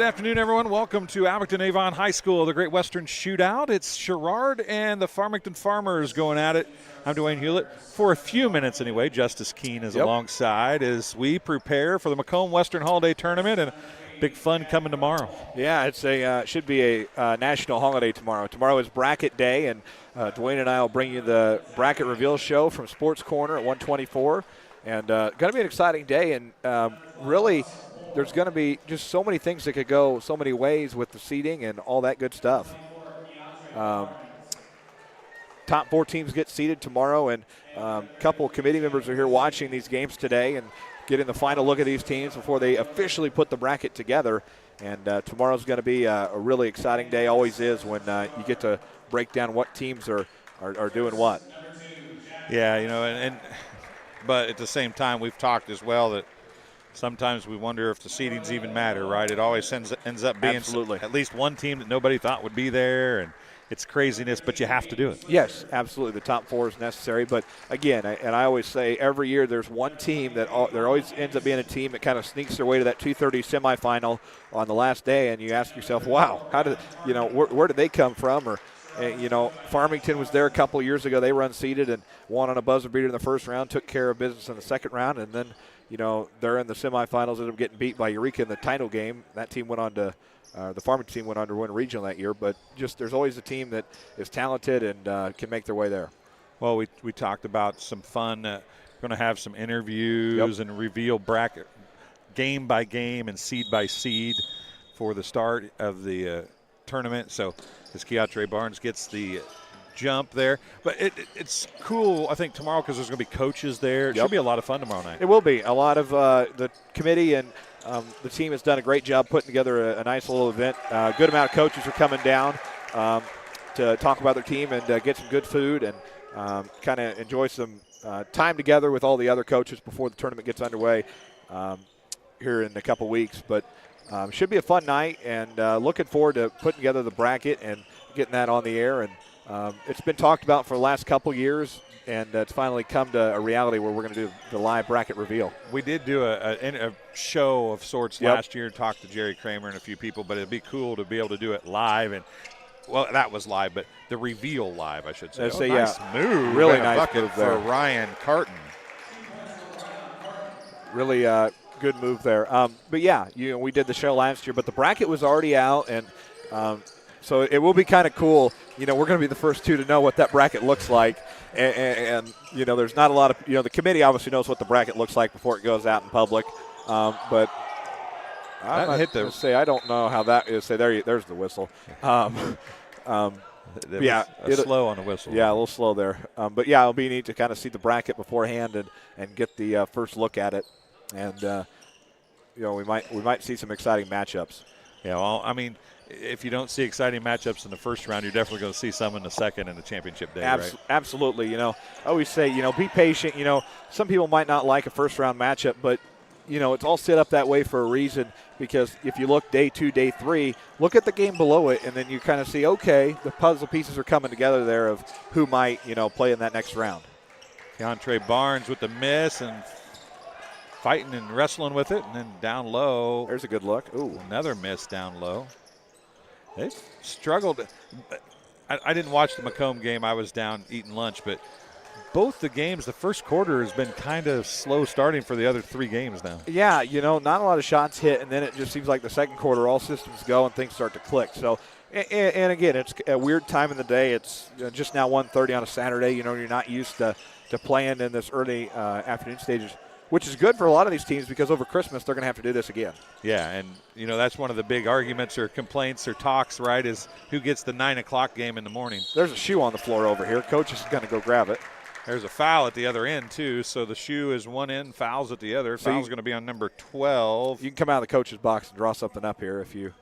Good afternoon, everyone. Welcome to Abington Avon High School, the Great Western Shootout. It's Sherrard and the Farmington Farmers going at it. I'm Dwayne Hulett. For a few minutes anyway, Justice Keene is alongside as we prepare for the Macomb Western Holiday Tournament, and big fun coming tomorrow. Yeah, it's a should be a national holiday tomorrow. Tomorrow is bracket day, and Dwayne and I will bring you the bracket reveal show from Sports Corner at 124. And going to be an exciting day, and really – there's going to be just so many things that could go so many ways with the seeding and all that good stuff. Top 4 teams get seeded tomorrow, and a couple of committee members are here watching these games today and getting the final look at these teams before they officially put the bracket together. And tomorrow's going to be a really exciting day, always is, when you get to break down what teams are doing what. Yeah, you know, but at the same time, we've talked as well that sometimes we wonder if the seedings even matter, right? It always ends up being at least one team that nobody thought would be there, and it's craziness, but you have to do it. Yes, absolutely. The top 4 is necessary. But, again, I always say every year there's one team that there always ends up being a team that kind of sneaks their way to that 2:30 semifinal on the last day, and you ask yourself, wow, how did, you know, where did they come from? Or, you know, Farmington was there a couple of years ago. They were unseeded and won on a buzzer beater in the first round, took care of business in the second round, and then, you know, they're in the semifinals, ended up getting beat by Eureka in the title game. That team went on to the Farmington team went on to win regional that year. But just there's always a team that is talented and can make their way there. Well, we talked about some fun. Going to have some interviews and reveal bracket game by game and seed by seed for the start of the tournament. So as Keontre Barnes gets the jump there. But it's cool, I think, tomorrow because there's going to be coaches there. It should be a lot of fun tomorrow night. It will be. A lot of the committee and the team has done a great job putting together a nice little event. A good amount of coaches are coming down to talk about their team and get some good food and kind of enjoy some time together with all the other coaches before the tournament gets underway here in a couple weeks. But should be a fun night, and looking forward to putting together the bracket and getting that on the air. And it's been talked about for the last couple years, and it's finally come to a reality where we're going to do the live bracket reveal. We did do a show of sorts last year, talked to Jerry Kramer and a few people, but it'd be cool to be able to do it live. And, well, that was live, but the reveal live, I should say. Nice move. Really nice move there. For Ryan Carton. Really good move there. But, yeah, we did the show last year, but the bracket was already out, and so it will be kind of cool. You know, we're going to be the first 2 to know what that bracket looks like. And, you know, there's not a lot of, you know, the committee obviously knows what the bracket looks like before it goes out in public. But I don't know how that is. Say, there's the whistle. Slow on the whistle. Yeah, a little slow there. But, yeah, it'll be neat to kind of see the bracket beforehand and get the first look at it. And, you know, we might see some exciting matchups. Yeah, well, I mean, if you don't see exciting matchups in the first round, you're definitely going to see some in the second and the championship day, right? Absolutely. You know, I always say, you know, be patient. You know, some people might not like a first-round matchup, but, you know, it's all set up that way for a reason, because if you look day 2, day 3, look at the game below it, and then you kind of see, okay, the puzzle pieces are coming together there of who might, you know, play in that next round. Keontre Barnes with the miss and fighting and wrestling with it, and then down low. There's a good look. Ooh. Another miss down low. They struggled. I didn't watch the Macomb game. I was down eating lunch, but both the games, the first quarter has been kind of slow starting for the other 3 games now. Yeah, you know, not a lot of shots hit, and then it just seems like the second quarter, all systems go and things start to click. So, and again, it's a weird time in the day. It's just now 1:30 on a Saturday. You know, you're not used to playing in this early afternoon stages, which is good for a lot of these teams because over Christmas they're going to have to do this again. Yeah, and, you know, that's one of the big arguments or complaints or talks, right, is who gets the 9 o'clock game in the morning. There's a shoe on the floor over here. Coach is going to go grab it. There's a foul at the other end, too, so the shoe is one end, foul's at the other. Foul's going to be on number 12. You can come out of the coach's box and draw something up here if you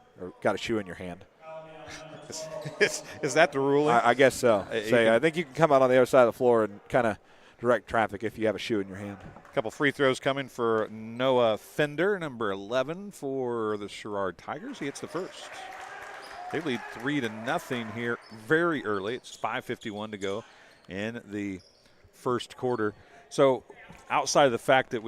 got a shoe in your hand. Is that the ruling? I guess so. I think you can come out on the other side of the floor and kind of direct traffic if you have a shoe in your hand. A couple free throws coming for Noah Fender, number 11 for the Sherrard Tigers. He hits the first. They lead 3-0 here very early. It's 5:51 to go in the first quarter. So outside of the fact that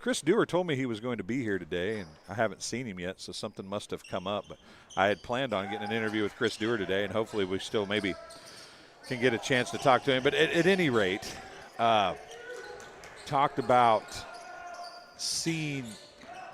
Chris Dewar told me he was going to be here today, and I haven't seen him yet, so something must have come up. But I had planned on getting an interview with Chris Dewar today, and hopefully we still maybe can get a chance to talk to him. But at any rate, talked about seeing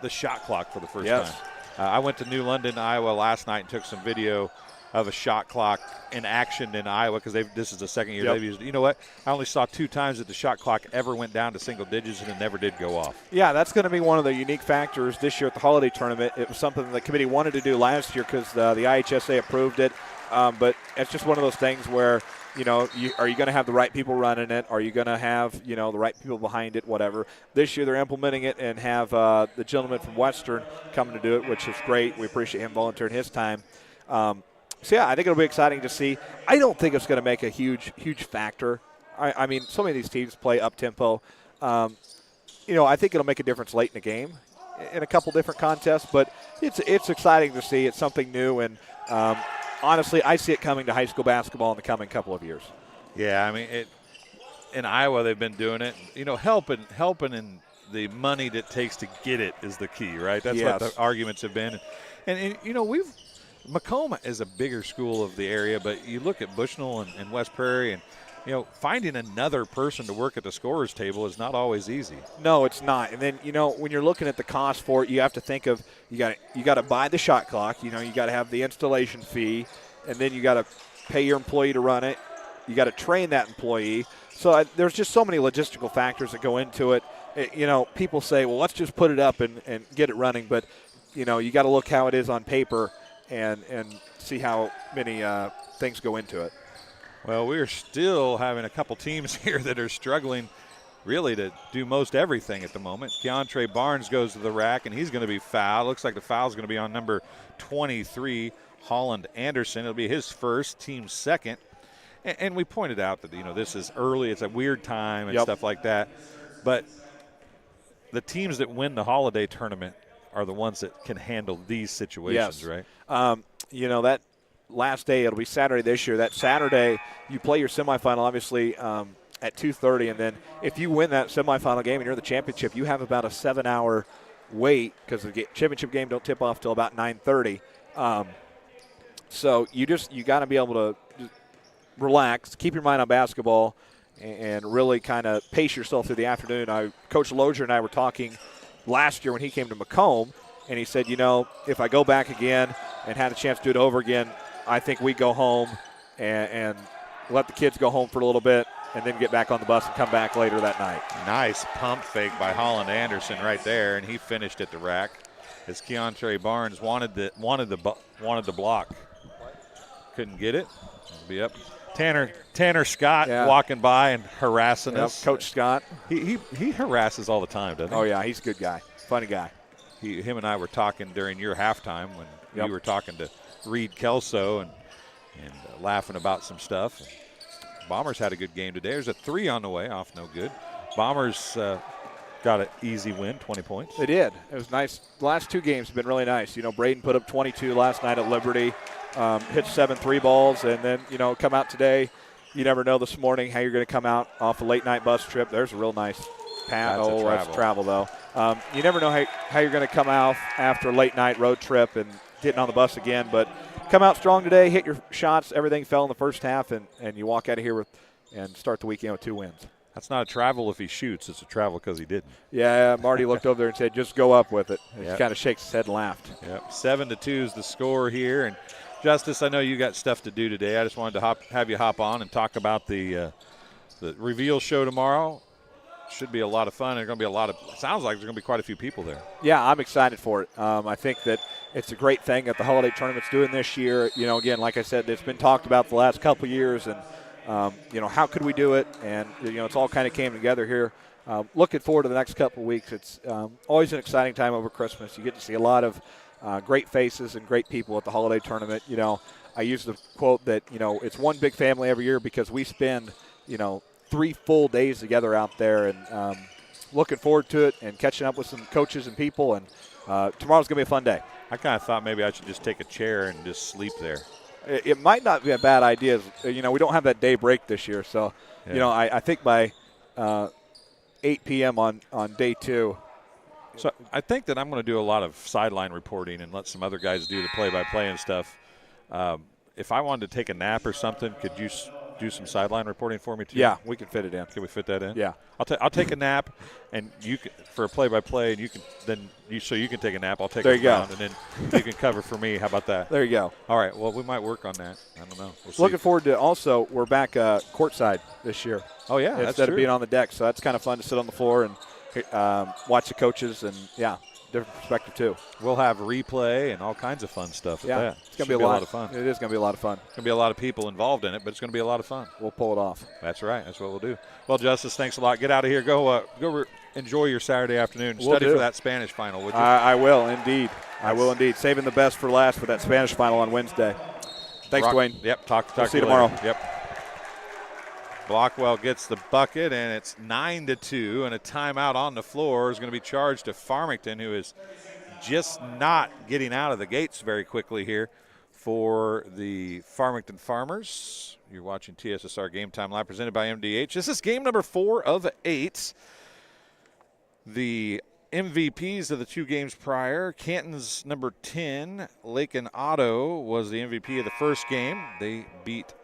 the shot clock for the first time. I went to New London, Iowa last night and took some video of a shot clock in action in Iowa because this is the second year they've used it. You know what? I only saw 2 times that the shot clock ever went down to single digits, and it never did go off. Yeah, that's going to be one of the unique factors this year at the holiday tournament. It was something the committee wanted to do last year because the IHSA approved it, but it's just one of those things where, are you going to have the right people running it? Are you going to have, the right people behind it, whatever? This year they're implementing it and have the gentleman from Western coming to do it, which is great. We appreciate him volunteering his time. So, yeah, I think it'll be exciting to see. I don't think it's going to make a huge factor. I mean, so many of these teams play up-tempo. I think it'll make a difference late in the game in a couple different contests, but it's exciting to see. It's something new, and honestly, I see it coming to high school basketball in the coming couple of years. Yeah, I mean, in Iowa they've been doing it. Helping in the money that it takes to get it is the key, right? That's what the arguments have been. And Macomb is a bigger school of the area, but you look at Bushnell and West Prairie, and finding another person to work at the scorer's table is not always easy. No, it's not. And then when you're looking at the cost for it, you have to think of you got to buy the shot clock. You got to have the installation fee, and then you got to pay your employee to run it. You got to train that employee. So there's just so many logistical factors that go into it. People say, well, let's just put it up and get it running, but you got to look how it is on paper and see how many things go into it. Well, we're still having a couple teams here that are struggling really to do most everything at the moment. Keontre Barnes goes to the rack, and he's going to be fouled. Looks like the foul is going to be on number 23, Holland Anderson. It'll be his first, team second. And we pointed out that, this is early. It's a weird time and stuff like that. But the teams that win the holiday tournament are the ones that can handle these situations, right? That last day, it'll be Saturday this year. That Saturday, you play your semifinal, obviously, at 2:30, and then if you win that semifinal game and you're in the championship, you have about a 7-hour wait because the championship game don't tip off till about 9:30. So you got to be able to just relax, keep your mind on basketball, and really kind of pace yourself through the afternoon. Coach Lozier and I were talking last year when he came to Macomb, and he said, if I go back again and had a chance to do it over again, I think we go home and let the kids go home for a little bit and then get back on the bus and come back later that night. Nice pump fake by Holland Anderson right there, and he finished at the rack as Keontre Barnes wanted the block. Couldn't get it. It'll be up. Tanner Scott walking by and harassing us. Coach Scott. He harasses all the time, doesn't he? Oh, yeah, he's a good guy. Funny guy. Him and I were talking during your halftime when you were talking to Reed Kelso and laughing about some stuff. Bombers had a good game today. There's a 3 on the way, off no good. Bombers got an easy win, 20 points. They did. It was nice. The last 2 games have been really nice. Braden put up 22 last night at Liberty, hit 7 3-balls, and then, come out today. You never know this morning how you're going to come out off a late-night bus trip. There's a real nice pass. That's travel, though. You never know how you're going to come out after a late-night road trip and getting on the bus again, but come out strong today, hit your shots. Everything fell in the first half, and you walk out of here and start the weekend with 2 wins. That's not a travel if he shoots. It's a travel because he didn't. Yeah, Marty looked over there and said, just go up with it. He kind of shakes his head and laughed. Yep, 7-2 is the score here. And, Justice, I know you got stuff to do today. I just wanted to have you hop on and talk about the reveal show tomorrow. Should be a lot of fun. There's going to be sounds like there's going to be quite a few people there. Yeah, I'm excited for it. I think that it's a great thing that the holiday tournament's doing this year. Again, like I said, it's been talked about the last couple of years, and how could we do it? And it's all kind of came together here. Looking forward to the next couple of weeks. It's always an exciting time over Christmas. You get to see a lot of great faces and great people at the holiday tournament. I use the quote that it's one big family every year because we spend 3 full days together out there, and looking forward to it and catching up with some coaches and people. And tomorrow's going to be a fun day. I kind of thought maybe I should just take a chair and just sleep there. It might not be a bad idea. We don't have that day break this year. So, I think by 8 p.m. on day 2, So I think that I'm going to do a lot of sideline reporting and let some other guys do the play-by-play and stuff. If I wanted to take a nap or something, could you do some sideline reporting for me too? Yeah, we can fit it in. Can we fit that in? Yeah. I'll take a nap, and you can, for a play-by-play, and you can you can take a nap. I'll take there a you go. round, and then you can cover for me. How about that? There you go. All right. Well, we might work on that. I don't know. We'll see. Looking forward to also, we're back courtside this year. Oh, yeah, that's instead true. of being on the deck. So that's kind of fun to sit on the floor and watch the coaches and, different perspective too. We'll have replay and all kinds of fun stuff with that. It's going to be a lot of fun. It is going to be a lot of fun. It's going to be a lot of people involved in it, but it's going to be a lot of fun. We'll pull it off. That's right. That's what we'll do. Well, Justice, thanks a lot. Get out of here. Go enjoy your Saturday afternoon. We'll Study do. for that Spanish final, would you? I will indeed. I will indeed. Saving the best for last for that Spanish final on Wednesday. Thanks, Dwayne. Yep. Talk We'll see you later. tomorrow. Yep. Blockwell gets the bucket, and it's 9-2, and a timeout on the floor is going to be charged to Farmington, who is just not getting out of the gates very quickly here for the Farmington Farmers. You're watching TSSR Game Time Live presented by MDH. This is game number 4 of 8. The MVPs of the 2 games prior, Canton's number 10, Lakin Otto, was the MVP of the first game. They beat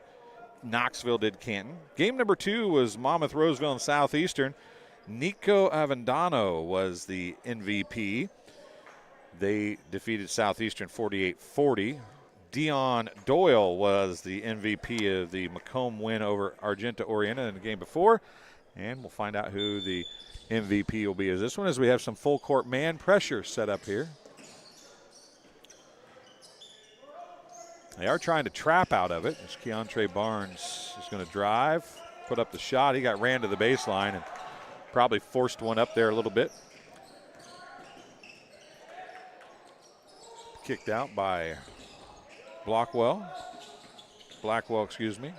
Knoxville, did Canton. Game number 2 was Monmouth, Roseville, and Southeastern. Nico Avendano was the MVP. They defeated Southeastern 48-40. Dion Doyle was the MVP of the Macomb win over Argenta Orienta in the game before. And we'll find out who the MVP will be as this one, as we have some full court man pressure set up here. They are trying to trap out of it. As Keontre Barnes is going to drive, put up the shot. He ran to the baseline and probably forced one up there a little bit. Kicked out by Blackwell, excuse me.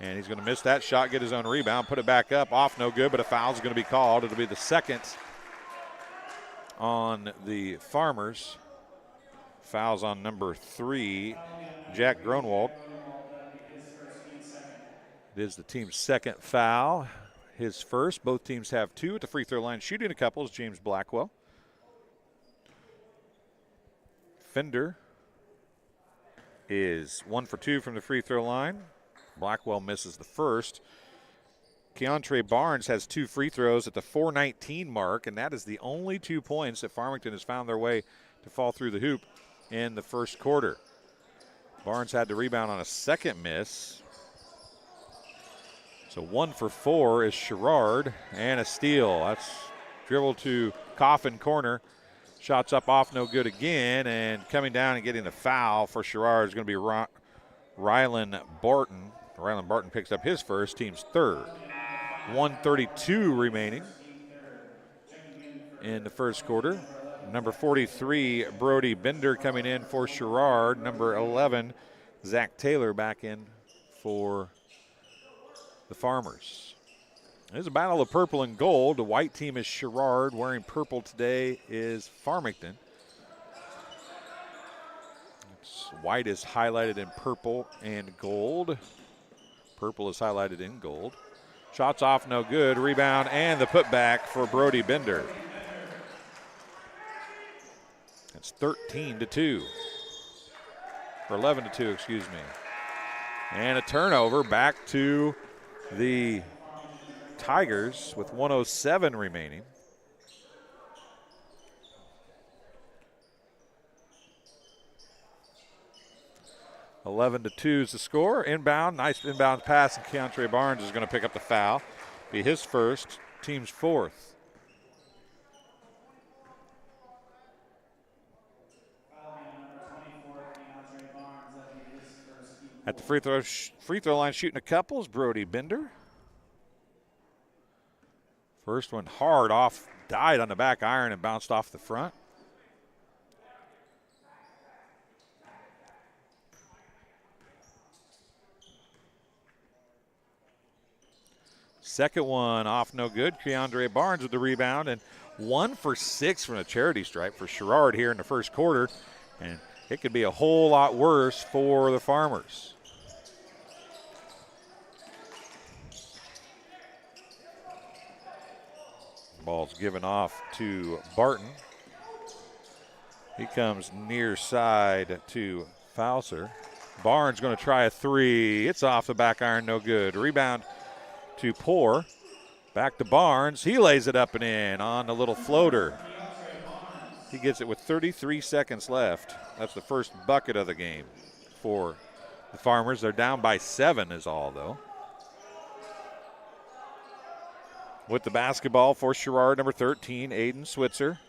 And he's going to miss that shot, get his own rebound, put it back up, off no good, but a foul is going to be called. It'll be the second on the Farmers. Fouls on number 3, Jack Gronwald. It is the team's second foul, his first. Both teams have 2 at the free throw line. Shooting a couple is James Blackwell. Fender is 1 for 2 from the free throw line. Blackwell misses the first. Keontre Barnes has 2 free throws at the 4:19 mark, and that is the only 2 points that Farmington has found their way to fall through the hoop in the first quarter. Barnes had to rebound on a second miss. So 1 for 4 is Sherrard, and a steal. That's dribble to Coffin corner. Shots up off, no good again, and coming down and getting the foul for Sherrard is going to be Rylan Barton. Rylan Barton picks up his first, team's third. 1:32 remaining in the first quarter. Number 43, Brody Bender coming in for Sherrard. Number 11, Zach Taylor back in for the Farmers. There's a battle of purple and gold. The white team is Sherrard. Wearing purple today is Farmington. White is highlighted in purple and gold. Purple is highlighted in gold. Shots off, no good. Rebound and the putback for Brody Bender. It's 13-2. Or 11-2, excuse me. And a turnover back to the Tigers with 1:07 remaining. (11-2) is the score. Inbound, nice inbound pass, and Keontre Barnes is going to pick up the foul. Be his first, team's fourth. At the free throw line, shooting a couple is Brody Bender. First one hard off, died on the back iron and bounced off the front. Second one off, no good. Keontre Barnes with the rebound, and 1 for 6 from a charity stripe for Sherrard here in the first quarter. And it could be a whole lot worse for the Farmers. Ball's given off to Barton. He comes near side to Fauser. Barnes going to try a three. It's off the back iron, no good. Rebound to Poor. Back to Barnes. He lays it up and in on the little floater. He gets it with 33 seconds left. That's the first bucket of the game for the Farmers. They're down by 7 is all, though. With the basketball for Sherrard, number 13, Aiden Switzer.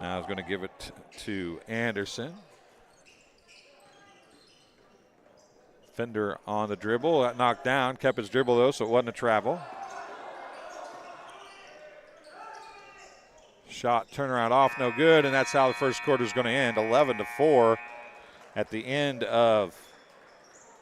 Now he's going to give it to Anderson. Fender on the dribble. Got knocked down. Kept his dribble, though, so it wasn't a travel. Shot turnaround off, no good, and that's how the first quarter is going to end. 11-4 at the end of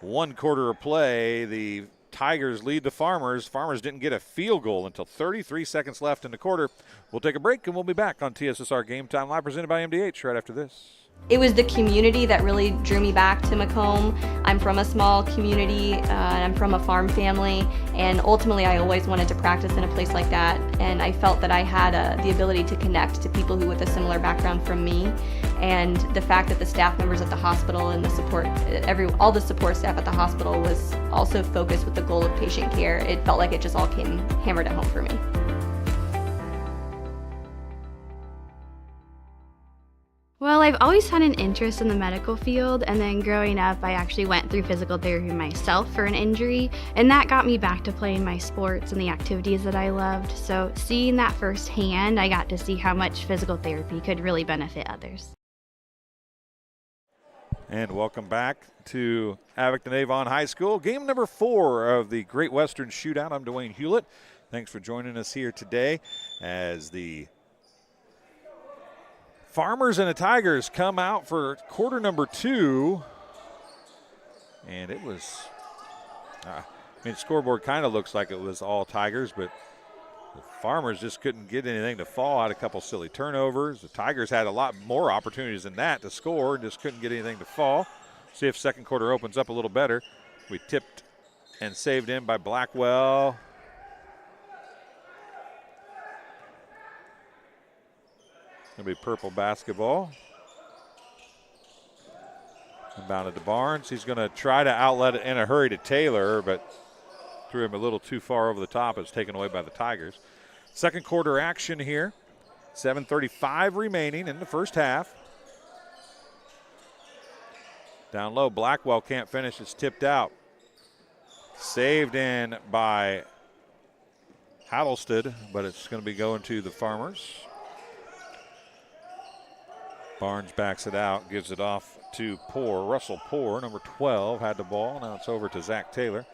one quarter of play. The Tigers lead the Farmers. Farmers didn't get a field goal until 33 seconds left in the quarter. We'll take a break, and we'll be back on TSSR Game Time Live, presented by MDH right after this. It was the community that really drew me back to Macomb. I'm from a small community, and I'm from a farm family, and ultimately I always wanted to practice in a place like that, and I felt that I had the ability to connect to people who with a similar background from me, and the fact that the staff members at the hospital and the support, all the support staff at the hospital was also focused with the goal of patient care. It felt like it just all came hammered at home for me. Well, I've always had an interest in the medical field, and then growing up I actually went through physical therapy myself for an injury, and that got me back to playing my sports and the activities that I loved. So seeing that firsthand, I got to see how much physical therapy could really benefit others. And welcome back to Abington-Avon High School. Game number 4 of the Great Western Shootout. I'm Dwayne Hulett. Thanks for joining us here today as the Farmers and the Tigers come out for quarter number 2. And it was, scoreboard kind of looks like it was all Tigers, but the Farmers just couldn't get anything to fall. Had a couple silly turnovers. The Tigers had a lot more opportunities than that to score and just couldn't get anything to fall. See if second quarter opens up a little better. We tipped and saved in by Blackwell. Going to be purple basketball. Inbounded to Barnes. He's going to try to outlet it in a hurry to Taylor, but threw him a little too far over the top. It's taken away by the Tigers. Second quarter action here. 7:35 remaining in the first half. Down low, Blackwell can't finish. It's tipped out. Saved in by Hattlestead, but it's going to be going to the Farmers. Barnes backs it out, gives it off to Poor. Russell Poor, number 12, had the ball. Now it's over to Zach Taylor.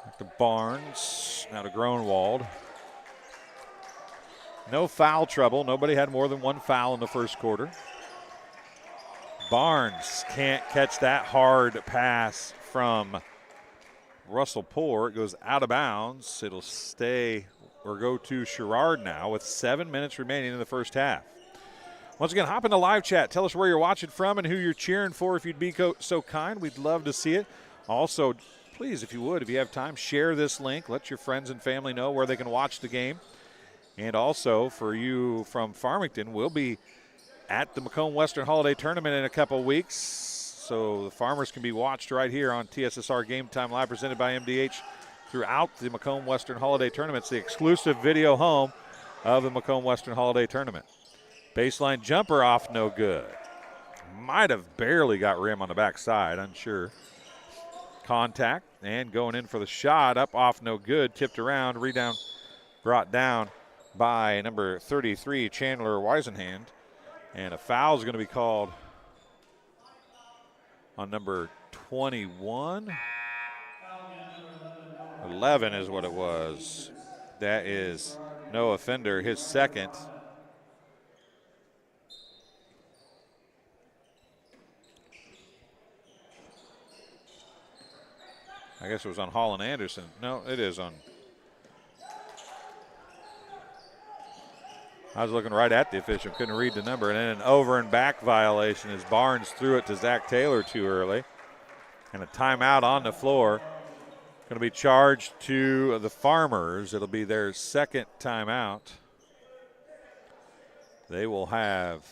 Back to Barnes, now to Gronwald. No foul trouble. Nobody had more than one foul in the first quarter. Barnes can't catch that hard pass from Russell Poor. It goes out of bounds. It'll stay or go to Sherrard now with 7 minutes remaining in the first half. Once again, hop into live chat. Tell us where you're watching from and who you're cheering for if you'd be so kind. We'd love to see it. Also, please, if you have time, share this link. Let your friends and family know where they can watch the game. And also, for you from Farmington, we'll be at the Macomb Western Holiday Tournament in a couple of weeks. So the Farmers can be watched right here on TSSR Game Time Live, presented by MDH throughout the Macomb Western Holiday Tournament. It's the exclusive video home of the Macomb Western Holiday Tournament. Baseline jumper off, no good. Might have barely got rim on the backside, unsure. Contact, and going in for the shot, up off, no good. Tipped around, rebound brought down by number 33, Chandler Weisenhand. And a foul is going to be called on number 21. 11 is what it was. That is Noah Fender, his second. I guess it was on Holland Anderson. No, it is on. I was looking right at the official, couldn't read the number. And then an over and back violation as Barnes threw it to Zach Taylor too early. And a timeout on the floor Going to be charged to the Farmers. It'll be their second timeout. They will have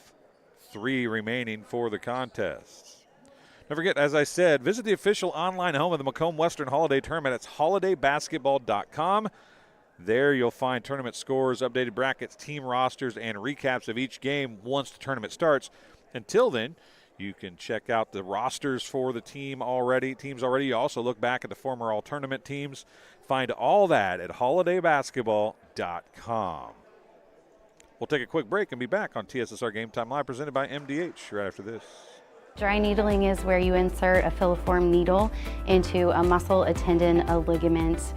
3 remaining for the contest. Don't forget, as I said, visit the official online home of the Macomb Western Holiday Tournament. It's holidaybasketball.com. There you'll find tournament scores, updated brackets, team rosters, and recaps of each game once the tournament starts. Until then, you can check out the rosters for the teams already. You also look back at the former all-tournament teams. Find all that at holidaybasketball.com. We'll take a quick break and be back on TSSR Game Time Live, presented by MDH right after this. Dry needling is where you insert a filiform needle into a muscle, a tendon, a ligament,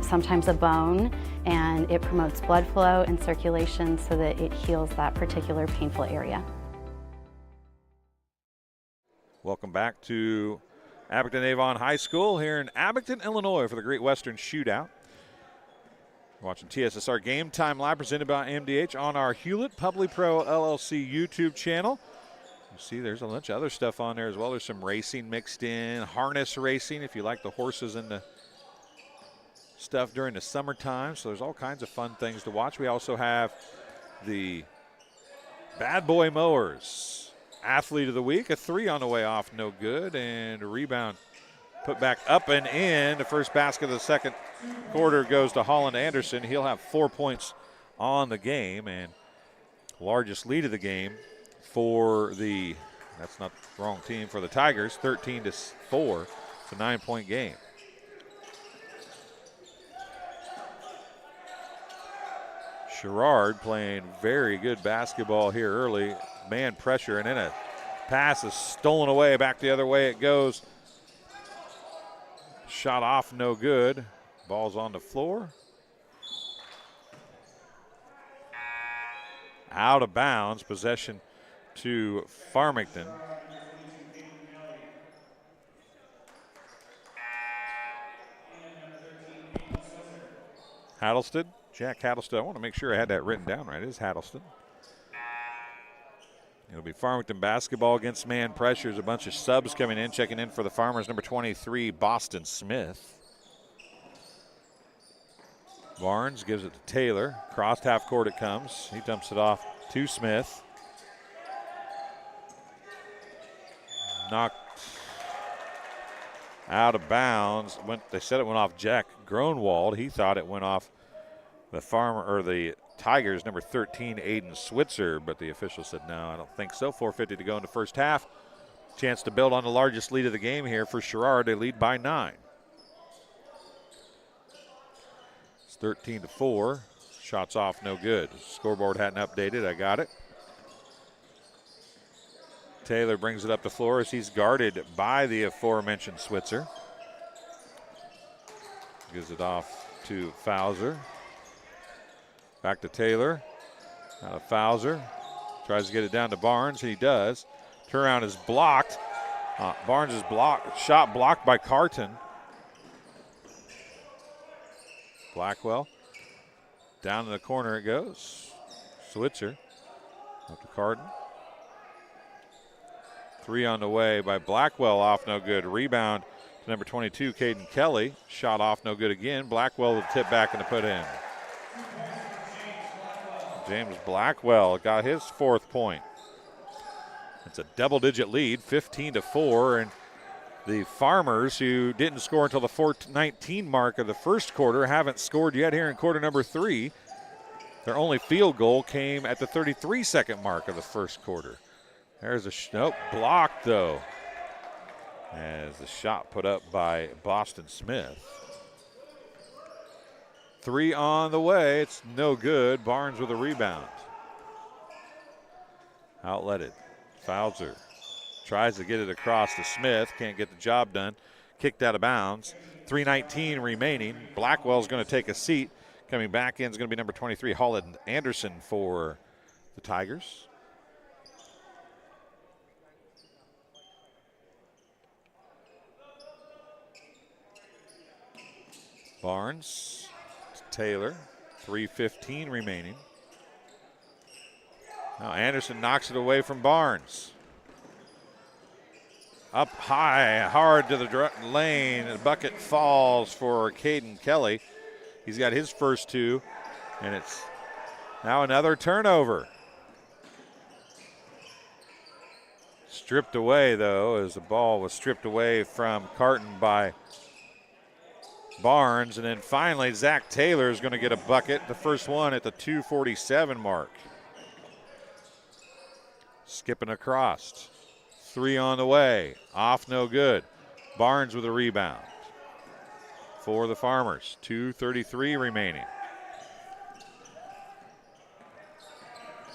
sometimes a bone, and it promotes blood flow and circulation so that it heals that particular painful area. Welcome back to Abington Avon High School here in Abington, Illinois for the Great Western Shootout. We're watching TSSR Game Time Live, presented by MDH on our Hulett PubliPro LLC YouTube channel. You see there's a bunch of other stuff on there as well. There's some racing mixed in, harness racing if you like the horses and the stuff during the summertime. So there's all kinds of fun things to watch. We also have the Bad Boy Mowers Athlete of the Week. A 3 on the way off, no good. And a rebound put back up and in. The first basket of the second quarter goes to Holland Anderson. He'll have 4 points on the game, and largest lead of the game for the, that's not the wrong team, for the Tigers, 13-4. It's a 9-point game. Sherrard playing very good basketball here early. Man pressure, and then a pass is stolen away. Back the other way it goes. Shot off, no good. Ball's on the floor. Out of bounds. Possession to Farmington. Hattlested, Jack Hattlested. I want to make sure I had that written down right. It is Hattlested. It'll be Farmington basketball against man pressures. A bunch of subs coming in, checking in for the Farmers. Number 23, Boston Smith. Barnes gives it to Taylor. Crossed half court it comes. He dumps it off to Smith. Knocked out of bounds. They said it went off Jack Gronwald. He thought it went off the the Tigers, number 13, Aiden Switzer, but the official said no, I don't think so. 4:50 to go in the first half. Chance to build on the largest lead of the game here for Sherrard. They lead by 9. It's 13-4. Shots off, no good. Scoreboard hadn't updated. I got it. Taylor brings it up the floor as he's guarded by the aforementioned Switzer. Gives it off to Fowler. Back to Taylor. Out of Fowler. Tries to get it down to Barnes, and he does. Turnaround is blocked. Barnes is blocked. Shot blocked by Carton. Blackwell. Down in the corner it goes. Switzer. Up to Carton. 3 on the way by Blackwell, off no good. Rebound to number 22, Caden Kelly. Shot off no good again. Blackwell will tip back and to put in. James Blackwell got his 4th point. It's a double-digit lead, 15-4, and the Farmers, who didn't score until the 4:19 mark of the first quarter, haven't scored yet here in quarter number 3. Their only field goal came at the 33-second mark of the first quarter. There's a blocked though, as the shot put up by Boston Smith. 3 on the way, it's no good. Barnes with a rebound. Outletted. Fowler tries to get it across to Smith, can't get the job done. Kicked out of bounds. 3:19 remaining. Blackwell's going to take a seat. Coming back in is going to be number 23, Holland Anderson for the Tigers. Barnes to Taylor, 3:15 remaining. Now Anderson knocks it away from Barnes. Up high, hard to the lane. The bucket falls for Caden Kelly. He's got his first 2, and it's now another turnover. Stripped away, though, as the ball was stripped away from Carton by Barnes. And then finally, Zach Taylor is going to get a bucket, the first one at the 2:47 mark. Skipping across. 3 on the way. Off, no good. Barnes with a rebound for the Farmers. 2:33 remaining.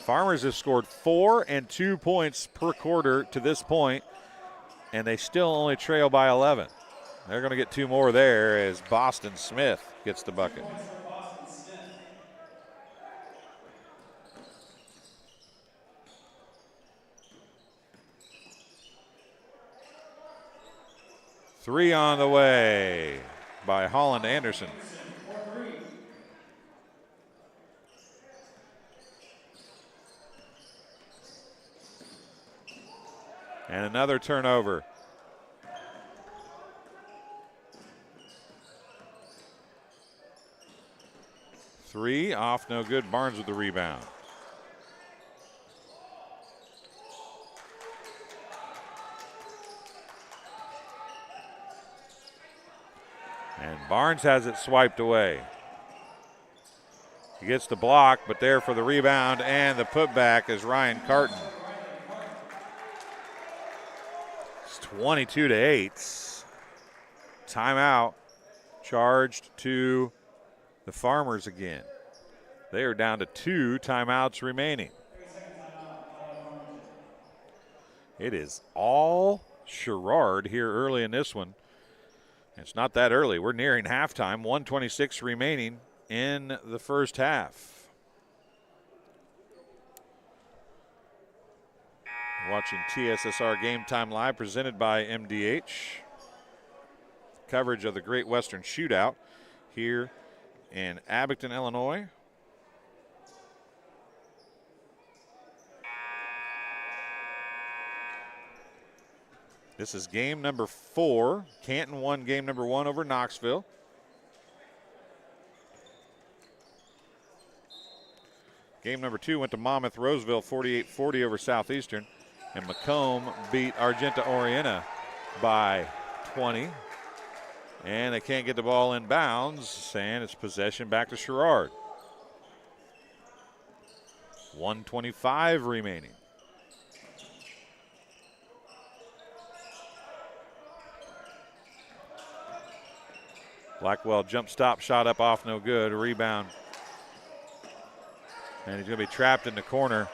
Farmers have scored 4 and 2 points per quarter to this point, and they still only trail by 11. They're going to get 2 more there as Boston Smith gets the bucket. Three on the way by Holland Anderson. And another turnover. Three off, no good. Barnes with the rebound. And Barnes has it swiped away. He gets the block, but there for the rebound and the putback is Ryan Carton. It's 22-8. Timeout charged to the Farmers again. They are down to 2 timeouts remaining. It is all Sherrard here early in this one. It's not that early. We're nearing halftime. 1:26 remaining in the first half. Watching TSSR Game Time Live presented by MDH. Coverage of the Great Western Shootout here in Abington, Illinois. This is game number 4. Canton won game number 1 over Knoxville. Game number 2 went to Monmouth Roseville 48-40 over Southeastern. And Macomb beat Argenta Oriena by 20. And they can't get the ball in bounds, and it's possession back to Sherrard. 1:25 remaining. Blackwell jump stop, shot up off, no good. A rebound. And he's going to be trapped in the corner.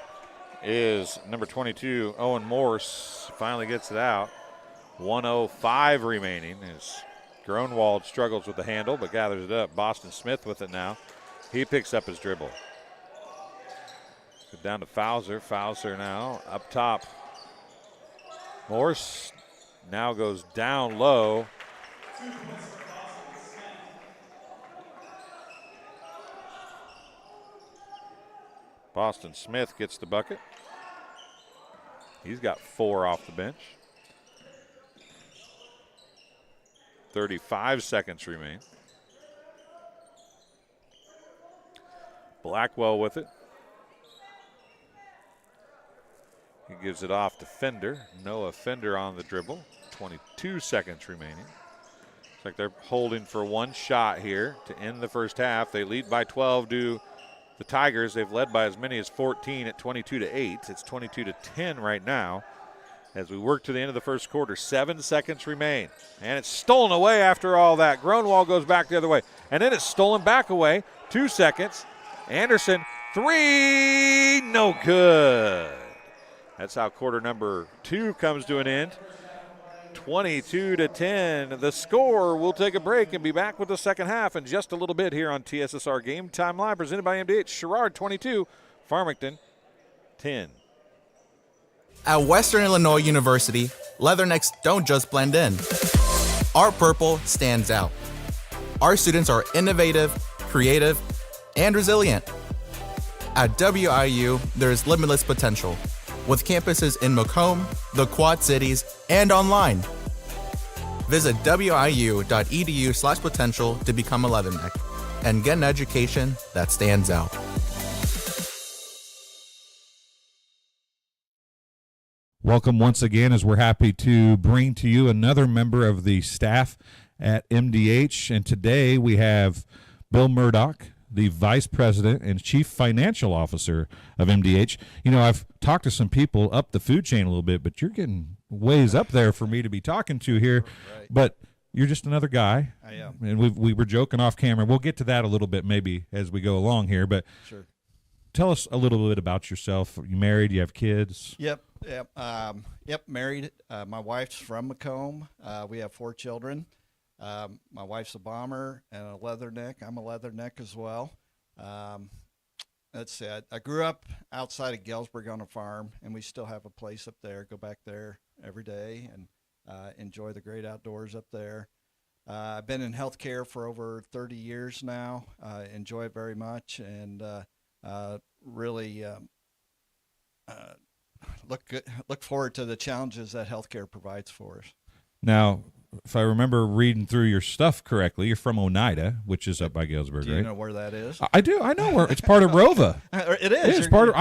Is number 22, Owen Morse. Finally gets it out. 1:05 remaining. As Gronwald struggles with the handle, but gathers it up. Boston Smith with it now. He picks up his dribble. Go down to Fowler. Fowler now up top. Morse now goes down low. Boston Smith gets the bucket. He's got 4 off the bench. 35 seconds remain. Blackwell with it. He gives it off to Fender. Noah Fender on the dribble. 22 seconds remaining. Looks like they're holding for one shot here to end the first half. They lead by 12 to the Tigers. They've led by as many as 14 at 22-8. It's 22-10 right now. As we work to the end of the first quarter, 7 seconds remain. And it's stolen away after all that. Gronwald goes back the other way. And then it's stolen back away. 2 seconds. Anderson, 3, no good. That's how quarter number 2 comes to an end. 22-10. The score. We'll take a break and be back with the second half in just a little bit here on TSSR Game Time Live, presented by MDH. Sherrard 22, Farmington 10. At Western Illinois University, leathernecks don't just blend in. Our purple stands out. Our students are innovative, creative, and resilient. At WIU, there is limitless potential, with campuses in Macomb, the Quad Cities, and online. Visit wiu.edu/potential to become a Leatherneck and get an education that stands out. Welcome once again, as we're happy to bring to you another member of the staff at MDH. And today we have Bill Murdoch, the Vice President and Chief Financial Officer of MDH. You know, I've talked to some people up the food chain a little bit, but you're getting ways up there for me to be talking to here. Right. But you're just another guy. I am. And we were joking off camera. We'll get to that a little bit maybe as we go along here. But Sure. tell us a little bit about yourself. You married? You have kids? Yep. Married. My wife's from Macomb. We have 4 children. My wife's a bomber and a leatherneck. I'm a leatherneck as well. That's it. I grew up outside of Galesburg on a farm, and we still have a place up there. Go back there every day and enjoy the great outdoors up there. I've been in healthcare for over 30 years now. Enjoy it very much, and really look forward to the challenges that healthcare provides for us. Now, if I remember reading through your stuff correctly, you're from Oneida, which is up by Galesburg, Do you right? know where that is? I do. I know where it's part of Rova. It is. It is part of.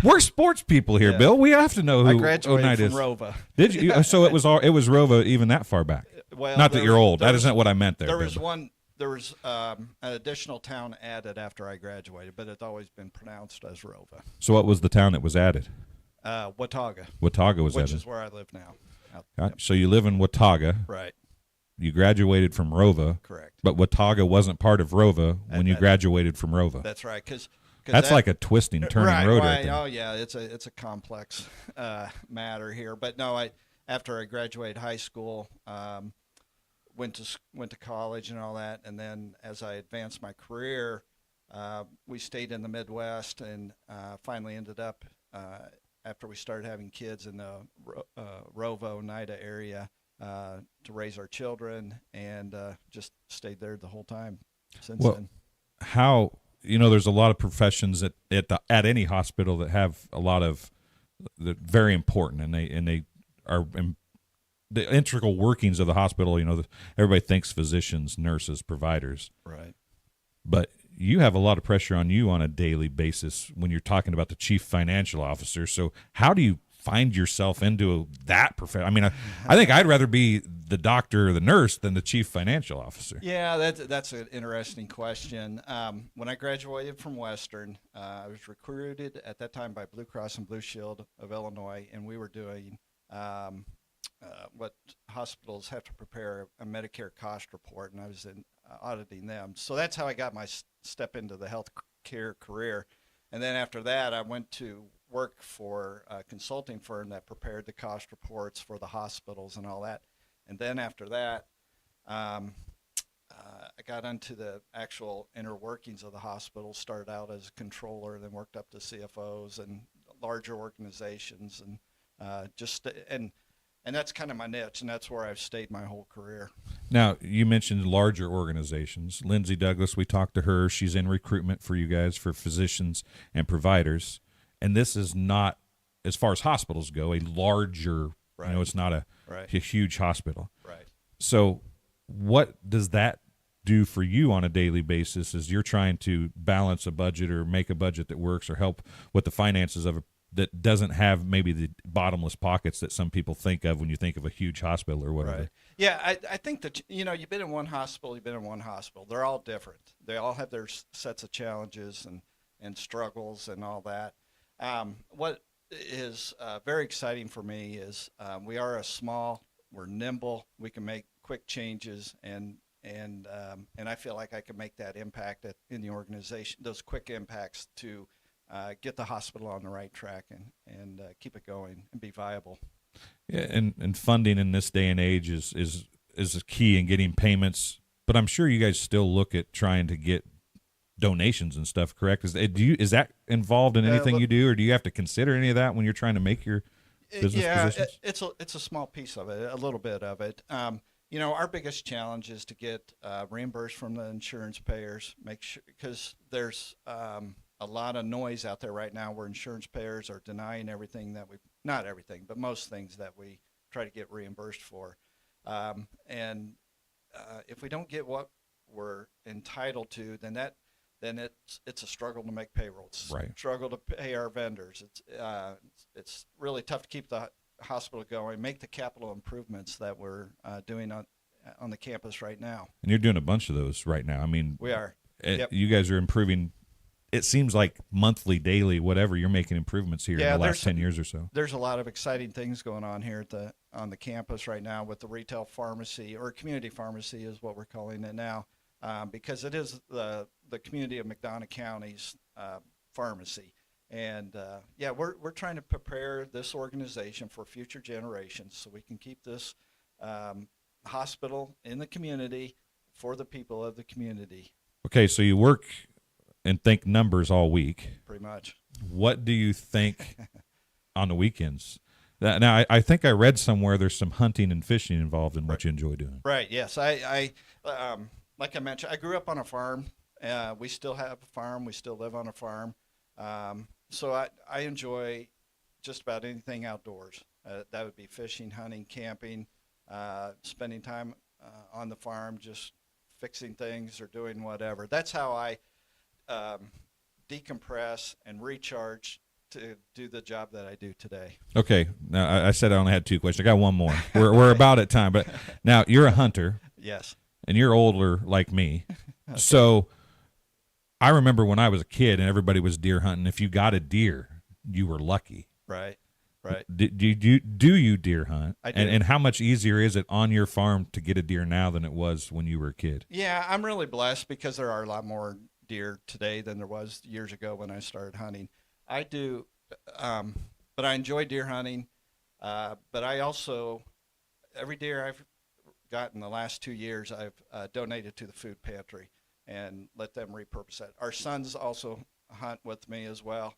We're sports people here, Yeah. Bill. We have to know I who graduated Oneida from is. Rova. Did you? So it was Rova even that far back. Well, Not that you're old. That was- isn't what I meant there. There Bill. was one. There was an additional town added after I graduated, but it's always been pronounced as Rova. So what was the town that was added? Watauga, Watauga was which added. is where I live now. Yep. So you live in Watauga. Right. You graduated from Rova. Correct. But Watauga wasn't part of Rova when you graduated from Rova. That's right. Because That's like a twisting, turning road right there. Oh yeah, it's a complex matter here. But no, after I graduated high school, went to college and all that, and then as I advanced my career, we stayed in the Midwest and finally ended up after we started having kids in the Rova, Oneida area to raise our children, and just stayed there the whole time since then. How? There's a lot of professions at any hospital that have a lot of that very important, and they are the integral workings of the hospital. Everybody thinks physicians, nurses, providers, Right. but you have a lot of pressure on you on a daily basis when you're talking about the chief financial officer. So how do you find yourself into that profession? I mean, I think I'd rather be the doctor or the nurse than the chief financial officer. Yeah, that's an interesting question. When I graduated from Western, I was recruited at that time by Blue Cross and Blue Shield of Illinois, and we were doing what hospitals have to prepare a Medicare cost report, and I was auditing them. So that's how I got my step into the healthcare career. And then after that, I went to work for a consulting firm that prepared the cost reports for the hospitals and all that. And then after that, I got into the actual inner workings of the hospital, started out as a controller, then worked up to CFOs and larger organizations, and and that's kind of my niche, and that's where I've stayed my whole career. Now, you mentioned larger organizations. Lindsay Douglas, we talked to her. She's in recruitment for you guys for physicians and providers. And this is not, as far as hospitals go, a larger, Right. it's not a huge hospital. Right. So what does that do for you on a daily basis as you're trying to balance a budget or make a budget that works or help with the finances of that doesn't have maybe the bottomless pockets that some people think of when you think of a huge hospital or whatever? Right. Yeah, I think that, you've been in one hospital, They're all different. They all have their sets of challenges and struggles and all that. What is very exciting for me is we are we're nimble, we can make quick changes, and I feel like I can make that impact in the organization, those quick impacts to get the hospital on the right track and keep it going and be viable. Yeah, and funding in this day and age is a key in getting payments. But I'm sure you guys still look at trying to get donations and stuff, correct? Is that involved in anything you do, or do you have to consider any of that when you're trying to make your business positions? It's a small piece of it, a little bit of it. Our biggest challenge is to get reimbursed from the insurance payers, make sure, because there's a lot of noise out there right now where insurance payers are denying everything that not everything, but most things that we try to get reimbursed for. And if we don't get what we're entitled to, then it's a struggle to make payroll. It's Right. a struggle to pay our vendors. It's really tough to keep the hospital going, make the capital improvements that we're doing on the campus right now. And you're doing a bunch of those right now. I mean, We are. Yep. You guys are improving. It seems like monthly, daily, whatever, you're making improvements here in the last 10 years or so. There's a lot of exciting things going on here on the campus right now with the retail pharmacy, or community pharmacy is what we're calling it now, because it is the community of McDonough County's pharmacy. And we're trying to prepare this organization for future generations so we can keep this hospital in the community for the people of the community. Okay, so you work and think numbers all week. Pretty much. What do you think on the weekends? Now, I think I read somewhere there's some hunting and fishing involved in what you enjoy doing. Right, yes. I like I mentioned, I grew up on a farm. We still have a farm. We still live on a farm. So I enjoy just about anything outdoors. That would be fishing, hunting, camping, spending time on the farm, just fixing things or doing whatever. That's how I decompress and recharge to do the job that I do today. Okay, now I said I only had 2 questions. I got one more. We're about at time, but now you're a hunter. Yes. And you're older like me. Okay. So I remember when I was a kid and everybody was deer hunting, if you got a deer, you were lucky. Right. Right. Do you deer hunt? I do. And how much easier is it on your farm to get a deer now than it was when you were a kid? Yeah, I'm really blessed because there are a lot more deer today than there was years ago when I started hunting. I do, but I enjoy deer hunting. But I also, every deer I've gotten the last 2 years, I've donated to the food pantry and let them repurpose that. Our sons also hunt with me as well.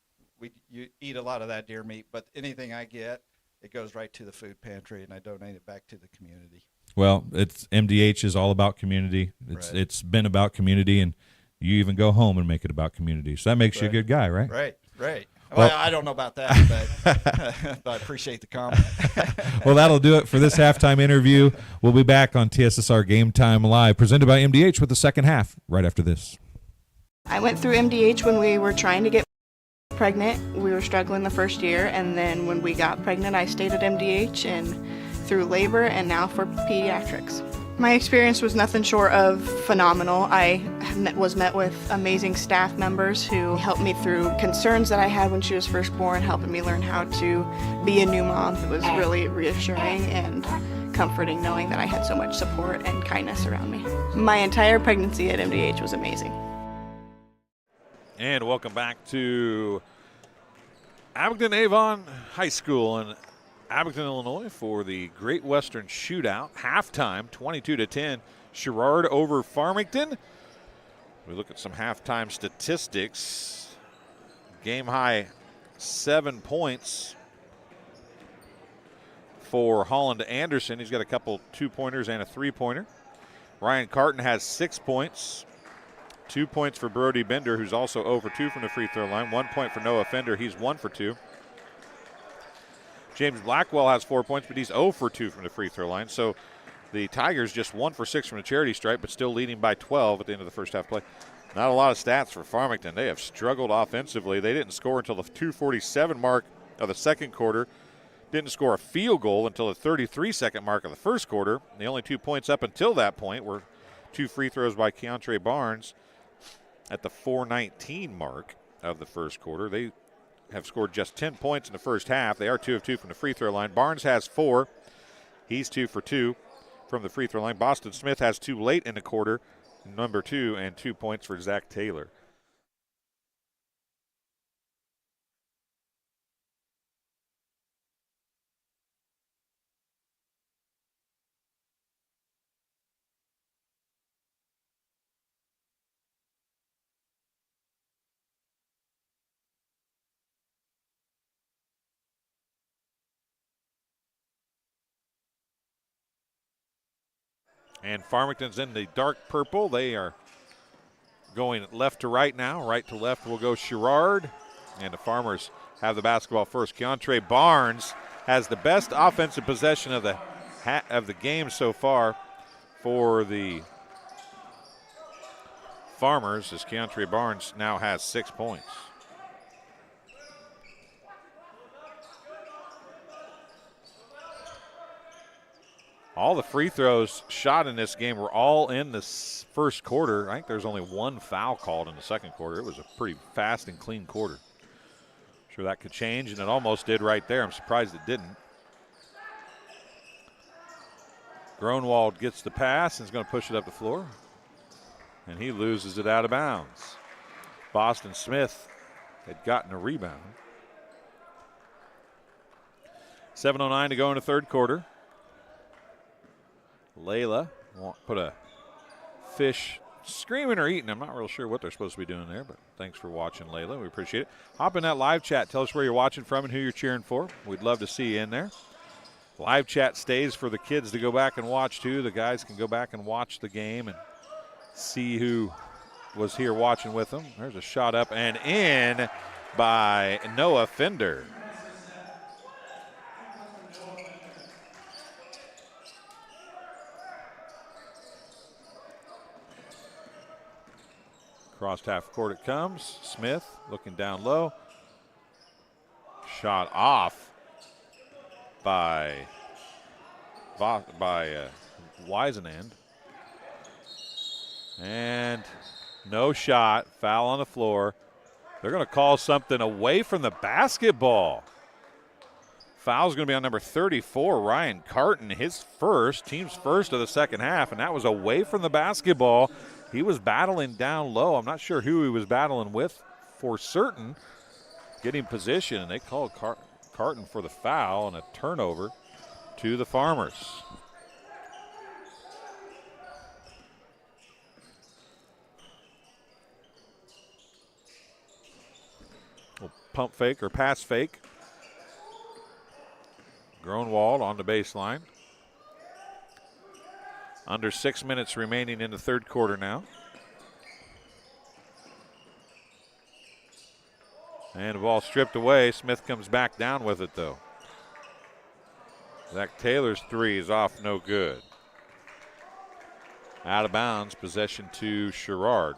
You eat a lot of that deer meat, but anything I get, it goes right to the food pantry, and I donate it back to the community. Well, MDH is all about community. It's been about community, and you even go home and make it about community. So that makes you a good guy, right? Right. Well, I don't know about that, but I appreciate the comment. Well, that'll do it for this halftime interview. We'll be back on TSSR Game Time Live, presented by MDH, with the second half right after this. I went through MDH when we were trying to get pregnant. We were struggling the first year, and then when we got pregnant, I stayed at MDH and through labor and now for pediatrics. My experience was nothing short of phenomenal. I was met with amazing staff members who helped me through concerns that I had when she was first born, helping me learn how to be a new mom. It was really reassuring and comforting knowing that I had so much support and kindness around me. My entire pregnancy at MDH was amazing. And welcome back to Abington Avon High School in Abington, Illinois for the Great Western Shootout. Halftime, 22-10. Sherrard over Farmington. We look at some halftime statistics. Game high 7 points for Holland Anderson. He's got a couple 2-pointers and a 3-pointer. Ryan Carton has 6 points. 2 points for Brody Bender, who's also 0 for 2 from the free throw line. 1 point for Noah Fender. He's 1 for 2. James Blackwell has 4 points, but he's 0 for 2 from the free throw line. So the Tigers just 1 for 6 from the charity stripe, but still leading by 12 at the end of the first half play. Not a lot of stats for Farmington. They have struggled offensively. They didn't score until the 2:47 mark of the second quarter. Didn't score a field goal until the 33-second mark of the first quarter. The only 2 points up until that point were 2 free throws by Keontre Barnes at the 4:19 mark of the first quarter. They have scored just 10 points in the first half. They are 2 of 2 from the free throw line. Barnes has 4. He's 2 for 2 from the free throw line. Boston Smith has 2 late in the quarter, number 2, and 2 points for Zach Taylor. And Farmington's in the dark purple. They are going left to right now. Right to left will go Sherrard. And the Farmers have the basketball first. Keontre Barnes has the best offensive possession of the game so far for the Farmers, as Keontre Barnes now has 6 points. All the free throws shot in this game were all in the first quarter. I think there's only one foul called in the second quarter. It was a pretty fast and clean quarter. Sure that could change, and it almost did right there. I'm surprised it didn't. Gronwald gets the pass and is going to push it up the floor, and he loses it out of bounds. Boston Smith had gotten a rebound. 7:09 to go in the third quarter. Layla put a fish screaming or eating. I'm not real sure what they're supposed to be doing there, but thanks for watching, Layla. We appreciate it. Hop in that live chat. Tell us where you're watching from and who you're cheering for. We'd love to see you in there. Live chat stays for the kids to go back and watch, too. The guys can go back and watch the game and see who was here watching with them. There's a shot up and in by Noah Fender. Crossed half court it comes. Smith looking down low. Shot off by Wisenand. And no shot. Foul on the floor. They're going to call something away from the basketball. Foul's going to be on number 34, Ryan Carton, his first, team's first of the second half, and that was away from the basketball. He was battling down low. I'm not sure who he was battling with for certain. Getting position, and they called Carton for the foul and a turnover to the Farmers. Pump fake or pass fake. Gronwald on the baseline. Under 6 minutes remaining in the third quarter now. And the ball stripped away. Smith comes back down with it, though. Zach Taylor's three is off, no good. Out of bounds, possession to Sherrard.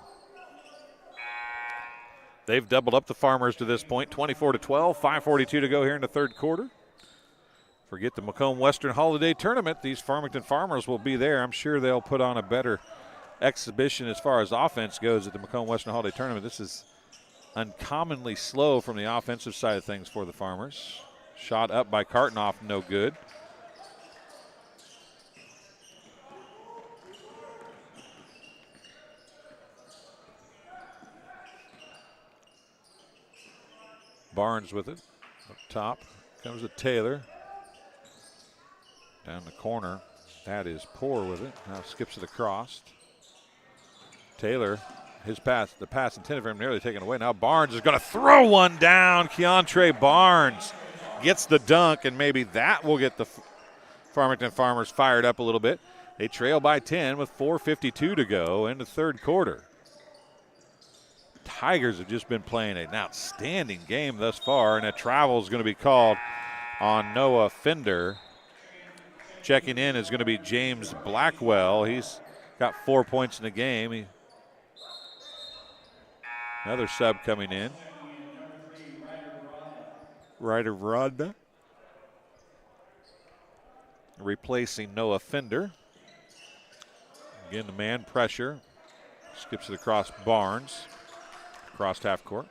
They've doubled up the Farmers to this point, 24-12, 5:42 to go here in the third quarter. Forget the Macomb Western Holiday Tournament. These Farmington Farmers will be there. I'm sure they'll put on a better exhibition as far as offense goes at the Macomb Western Holiday Tournament. This is uncommonly slow from the offensive side of things for the Farmers. Shot up by Carton off, no good. Barnes with it. Up top comes to Taylor. Down the corner. That is Poor with it. Now skips it across. Taylor, his pass, the pass intended for him nearly taken away. Now Barnes is going to throw one down. Keontre Barnes gets the dunk, and maybe that will get the Farmington Farmers fired up a little bit. They trail by 10 with 4:52 to go in the third quarter. Tigers have just been playing an outstanding game thus far, and a travel is going to be called on Noah Fender. Checking in is going to be James Blackwell. He's got 4 points in the game. Another sub coming in. Ryder Rodda replacing Noah Fender. Again, the man pressure. Skips it across Barnes. Across half court.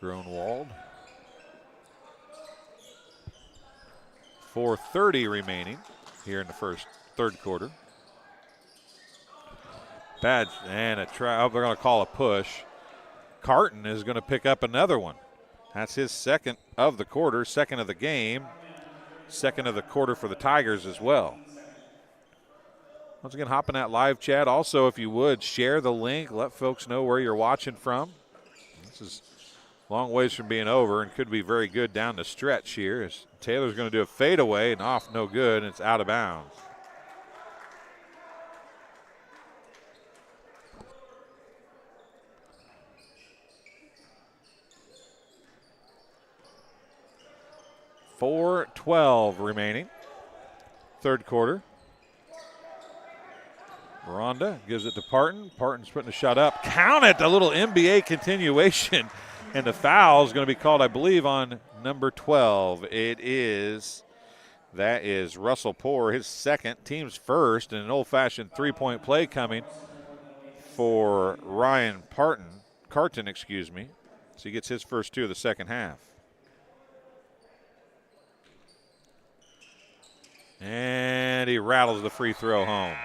Gronwald. 4:30 remaining here in the third quarter. Bad, and they're going to call a push. Carton is going to pick up another one. That's his second of the quarter, second of the game, second of the quarter for the Tigers as well. Once again, hop in that live chat. Also, if you would, share the link. Let folks know where you're watching from. This is a long ways from being over and could be very good down the stretch here. As Taylor's going to do a fadeaway and off, no good, and it's out of bounds. 4:12 remaining. Third quarter. Veranda gives it to Parton. Parton's putting a shot up. Count it, a little NBA continuation. And the foul is going to be called, I believe, on number 12. That is Russell Poore, his second, team's first, and an old-fashioned three-point play coming for Ryan Carton, excuse me. So he gets his first two of the second half. And he rattles the free throw home.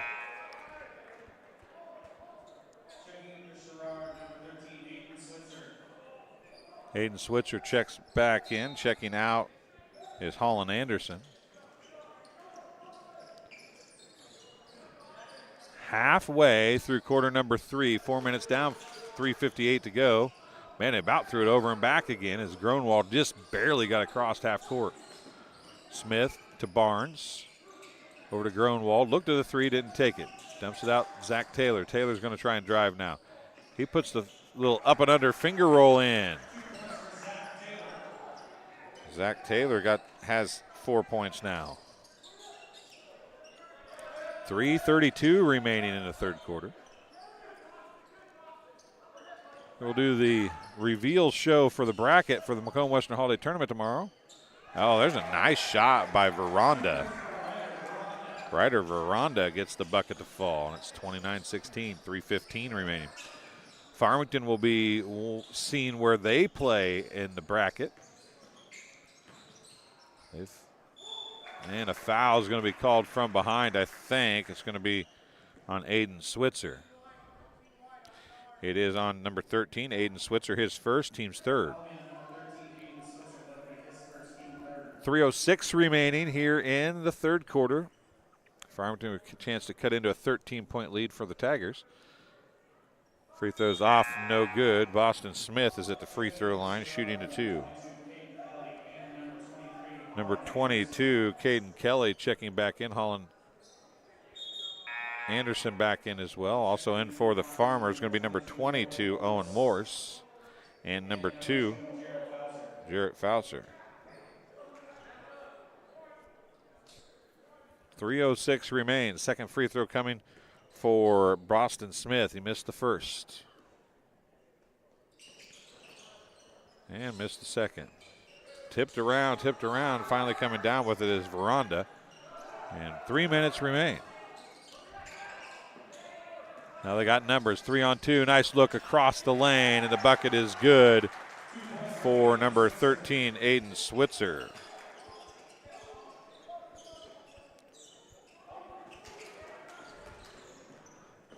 Aiden Switzer checks back in. Checking out is Holland Anderson. Halfway through quarter number 3, 4 minutes down, 3:58 to go. Man, they about threw it over and back again as Gronwald just barely got across half court. Smith to Barnes. Over to Gronwald. Looked at the three, didn't take it. Dumps it out, Zach Taylor. Taylor's going to try and drive now. He puts the little up and under finger roll in. Zach Taylor has 4 points now. 3:32 remaining in the third quarter. We'll do the reveal show for the bracket for the Macomb Western Holiday Tournament tomorrow. Oh, there's a nice shot by Veranda. Ryder Veranda gets the bucket to fall, and it's 29-16, 3:15 remaining. Farmington will be seeing where they play in the bracket. And a foul is going to be called from behind, I think. It's going to be on Aiden Switzer. It is on number 13, Aiden Switzer, his first, team's third. 3:06 remaining here in the third quarter. Farmington with a chance to cut into a 13-point lead for the Tigers. Free throws off, no good. Boston Smith is at the free throw line, shooting a 2. Number 22, Caden Kelly, checking back in. Holland Anderson back in as well. Also in for the Farmers, going to be number 22, Owen Morse, and number 2, Jarrett Fauser. 3:06 remains. Second free throw coming for Boston Smith. He missed the first. And missed the second. Tipped around. Finally coming down with it is Veranda. And 3 minutes remain. Now they got numbers. 3-on-2. Nice look across the lane, and the bucket is good for number 13, Aiden Switzer.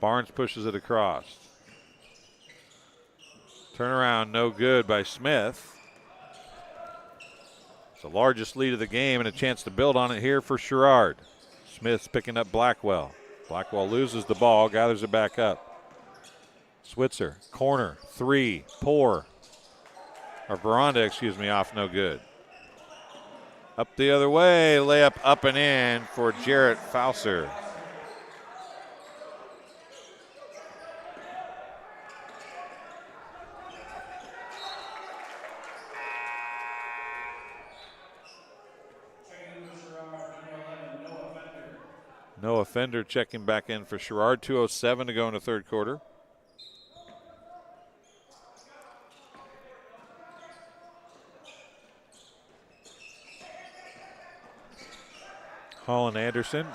Barnes pushes it across. Turnaround, no good by Smith. It's the largest lead of the game and a chance to build on it here for Sherrard. Smith's picking up Blackwell. Blackwell loses the ball, gathers it back up. Switzer, corner, 3, Poore. Or Veranda, off, no good. Up the other way, layup up and in for Jarrett Fauser. No offender checking back in for Sherrard. 2:07 to go in the third quarter. Holland Anderson.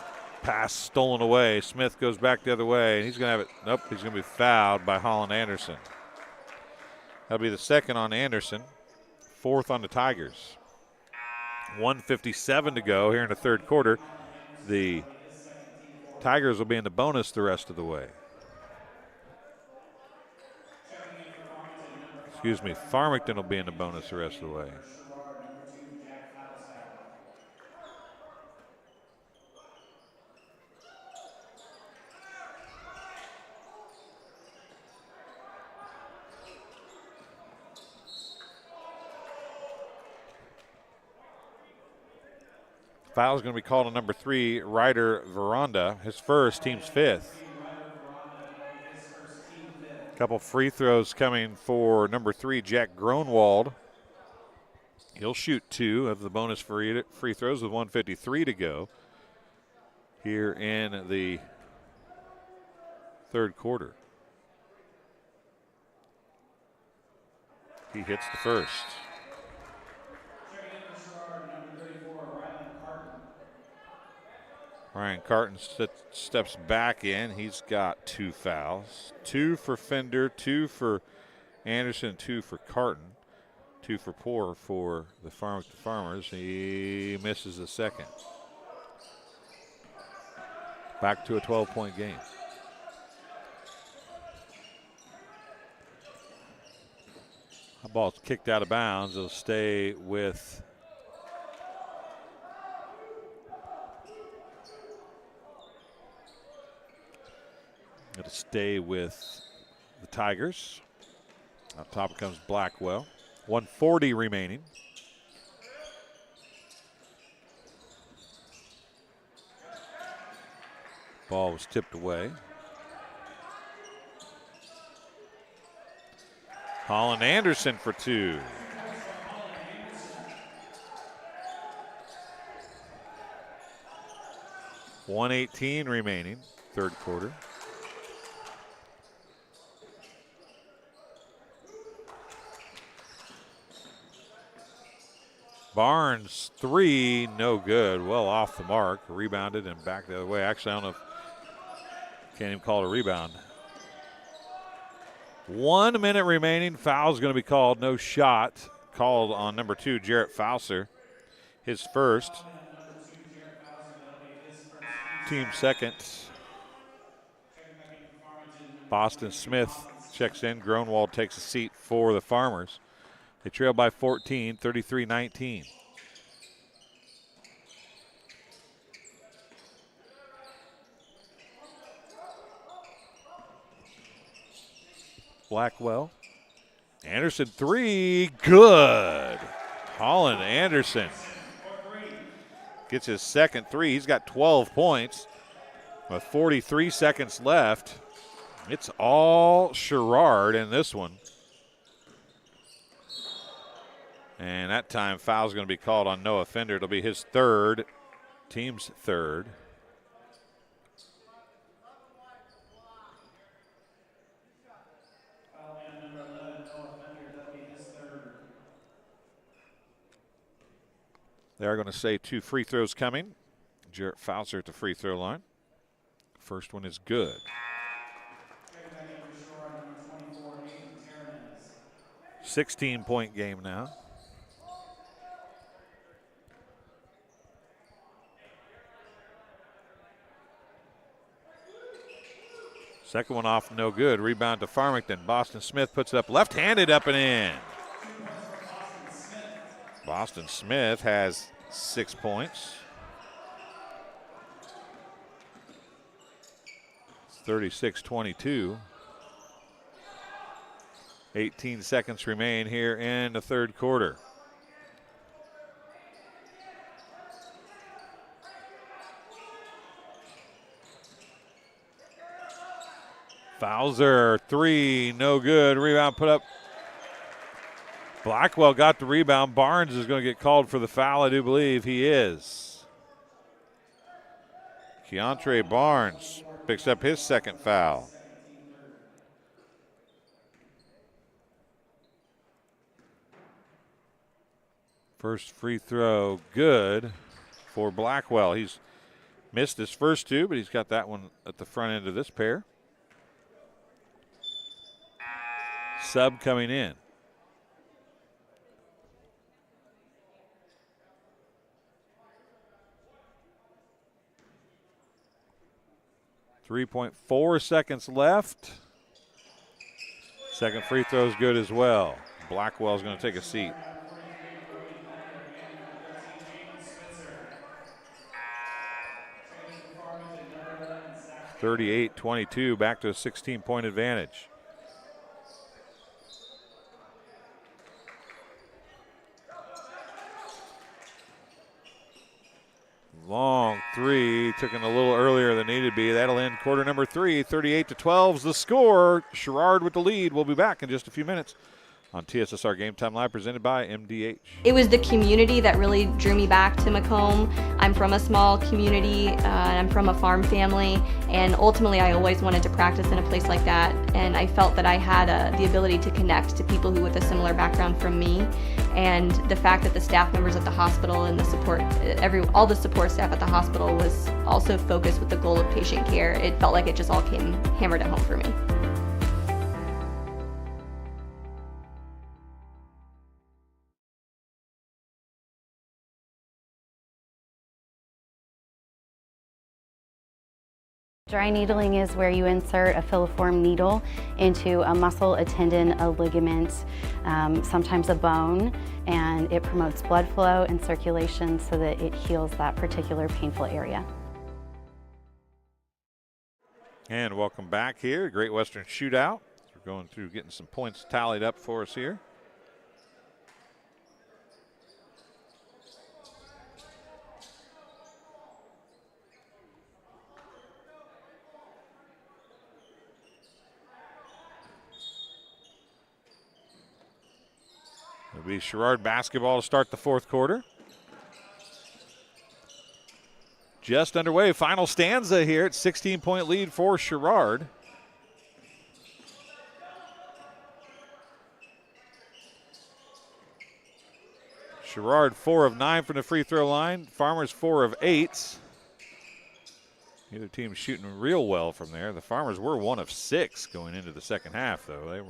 Pass stolen away. Smith goes back the other way, and he's going to have it. Nope, he's going to be fouled by Holland Anderson. That'll be the second on Anderson. Fourth on the Tigers. 1:57 to go here in the third quarter. The Tigers will be in the bonus the rest of the way. Farmington will be in the bonus the rest of the way. Foul is going to be called on number 3, Ryder Veranda, his first, team's 5th. Couple free throws coming for number 3, Jack Gronwald. He'll shoot 2 of the bonus free throws with 1:53 to go here in the third quarter. He hits the first. Ryan Carton steps back in. He's got 2 fouls. 2 for Fender, 2 for Anderson, 2 for Carton, 2 for Poor for the Farmington Farmers. He misses the second. Back to a 12-point game. The ball's kicked out of bounds. It'll stay with the Tigers. Up top comes Blackwell. 1:40 remaining. Ball was tipped away. Holland Anderson for 2. $1:18 remaining, third quarter. Barnes 3, no good. Well off the mark. Rebounded and back the other way. Actually, I don't know if can't even call it a rebound. 1 minute remaining. Foul's going to be called. No shot called on number 2, Jarrett Fauser. His first. Team second. Boston Smith checks in. Gronwald takes a seat for the Farmers. They trail by 14, 33-19. Blackwell. Anderson 3, good. Holland Anderson gets his second 3. He's got 12 points with 43 seconds left. It's all Sherrard in this one. And that time foul's going to be called on Noah Fender. It'll be his third, team's third. They are going to say 2 free throws coming. Jarrett Fauser at the free throw line. First one is good. – 16-point game now. Second one off, no good. Rebound to Farmington. Boston Smith puts it up left-handed, up and in. Boston Smith has 6 points. It's 36-22. 18 seconds remain here in the third quarter. Fauser 3, no good. Rebound put up. Blackwell got the rebound. Barnes is going to get called for the foul, I do believe he is. Keontre Barnes picks up his second foul. First free throw good for Blackwell. He's missed his first 2, but he's got that one at the front end of this pair. Sub coming in. .4 seconds left. Second free throw is good as well. Blackwell's going to take a seat. .38-22, back to a 16-point advantage. Long 3, taken a little earlier than needed to be. That'll end quarter number 3. 38-12 is the score. Sherrard with the lead. We'll be back in just a few minutes on TSSR Game Time Live, presented by MDH. It was the community that really drew me back to Macomb. I'm from a small community, and I'm from a farm family, and ultimately I always wanted to practice in a place like that, and I felt that I had the ability to connect to people who with a similar background from me, and the fact that the staff members at the hospital and the support, all the support staff at the hospital was also focused with the goal of patient care. It felt like it just all came hammered at home for me. Dry needling is where you insert a filiform needle into a muscle, a tendon, a ligament, sometimes a bone, and it promotes blood flow and circulation so that it heals that particular painful area. And welcome back here, Great Western Shootout. We're going through getting some points tallied up for us here. It'll be Sherrard basketball to start the fourth quarter. Just underway, final stanza here. It's 16-point lead for Sherrard. Sherrard 4 of 9 from the free throw line. Farmers 4 of 8. Neither team shooting real well from there. The Farmers were 1 of 6 going into the second half, though.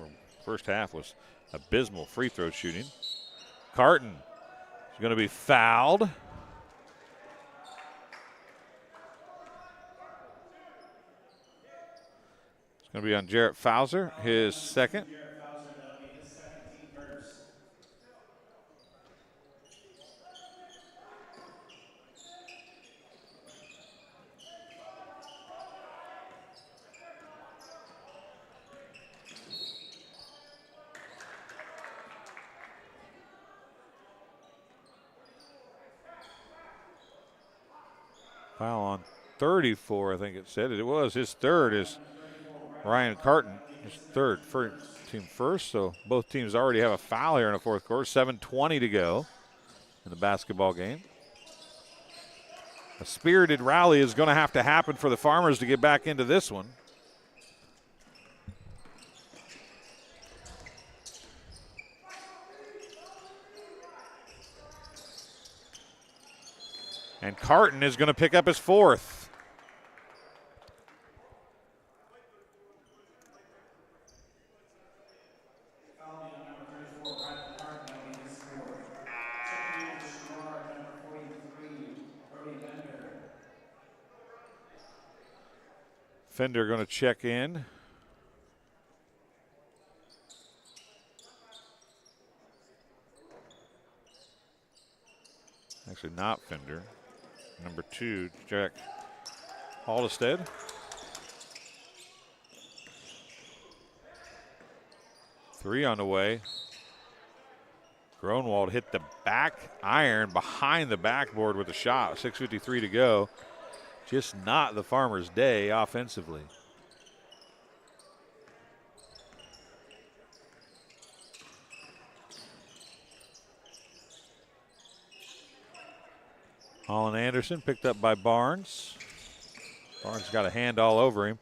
First half was abysmal free throw shooting. Carton is going to be fouled. It's going to be on Jarrett Fauser, his second. Foul on 34, I think it said. It was his third is Ryan Carton, his third for team first. So both teams already have a foul here in the fourth quarter. 7:20 to go in the basketball game. A spirited rally is going to have to happen for the Farmers to get back into this one. And Carton is going to pick up his fourth. Fender going to check in. Actually, not Fender. Number 2, Jack Halstead. Three on the way. Gronwald hit the back iron behind the backboard with a shot. 6:53 to go. Just not the Farmers' day offensively. Holland Anderson picked up by Barnes. Barnes got a hand all over him.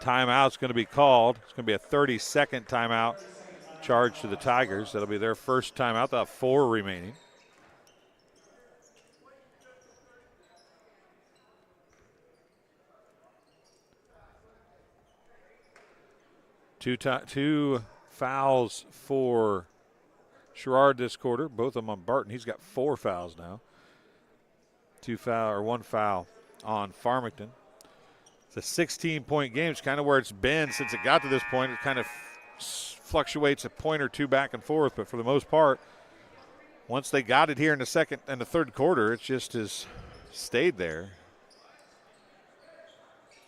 Timeout's going to be called. It's going to be a 30-second timeout charge to the Tigers. That'll be their first timeout. They'll have 4 remaining. Two fouls for Sherrard this quarter, both of them on Barton. He's got 4 fouls now. 1 foul on Farmington. It's a 16-point game. It's kind of where it's been since it got to this point. It kind of fluctuates a point or two back and forth, but for the most part, once they got it here in the second and the third quarter, it just has stayed there.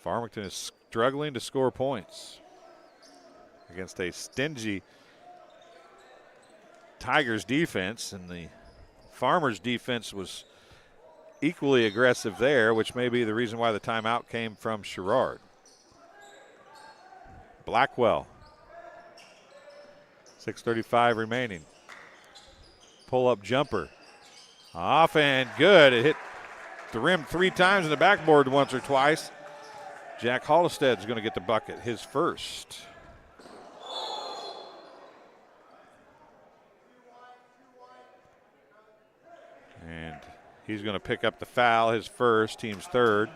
Farmington is struggling to score points against a stingy Tigers defense, and the Farmers defense was equally aggressive there, which may be the reason why the timeout came from Sherrard. Blackwell 6:35 remaining. Pull-up jumper. Off and good. It hit the rim 3 times and the backboard once or twice. Jack Hollested's going to get the bucket, his first. And he's going to pick up the foul, his first, team's third.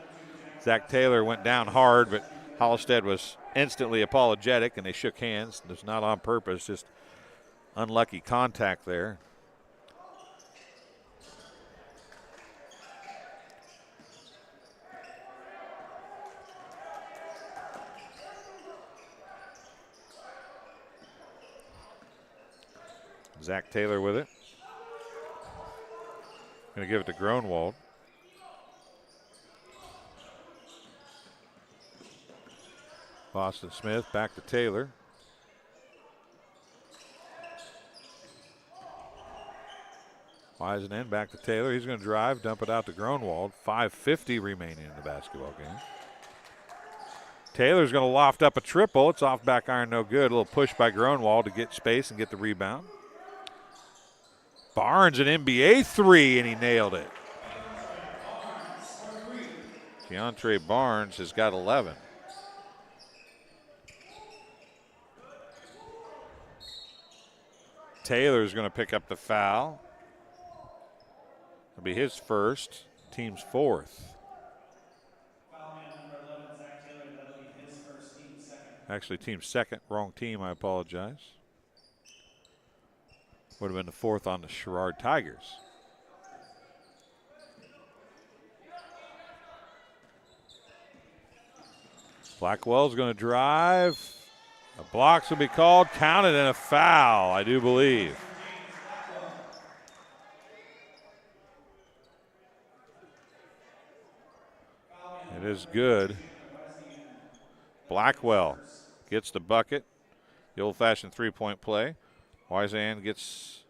Zach Taylor went down hard, but Hollested was instantly apologetic, and they shook hands. It was not on purpose, just unlucky contact there. Zach Taylor with it. Going to give it to Gronwald. Boston Smith back to Taylor. Wiseman back to Taylor. He's going to drive, dump it out to Gronwald. 5:50 remaining in the basketball game. Taylor's going to loft up a triple. It's off back iron, no good. A little push by Gronwald to get space and get the rebound. Barnes, an NBA 3, and he nailed it. Keontre Barnes has got 11. Taylor's going to pick up the foul. It'll be his first, team's fourth. Actually, team's second. Wrong team, I apologize. Would have been the fourth on the Sherrard Tigers. Blackwell's going to drive. The blocks will be called, counted, and a foul, I do believe. It is good. Blackwell gets the bucket. The old-fashioned three-point play. Wiseman gets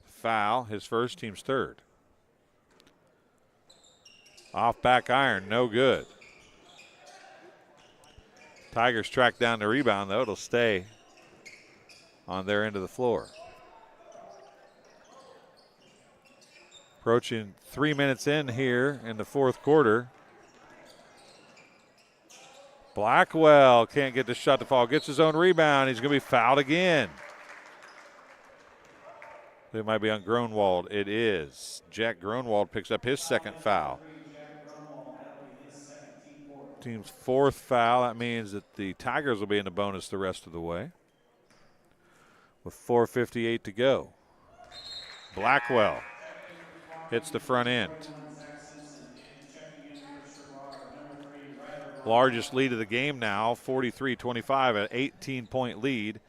foul, his first, team's third. Off back iron, no good. Tigers track down the rebound, though. It'll stay on their end of the floor. Approaching 3 minutes in here in the fourth quarter. Blackwell can't get the shot to fall. Gets his own rebound. He's going to be fouled again. It might be on Gronwald. It is. Jack Gronwald picks up his second foul. Team's fourth foul. That means that the Tigers will be in the bonus the rest of the way. With 4:58 to go. Blackwell hits the front end. Largest lead of the game now, 43-25, an 18-point lead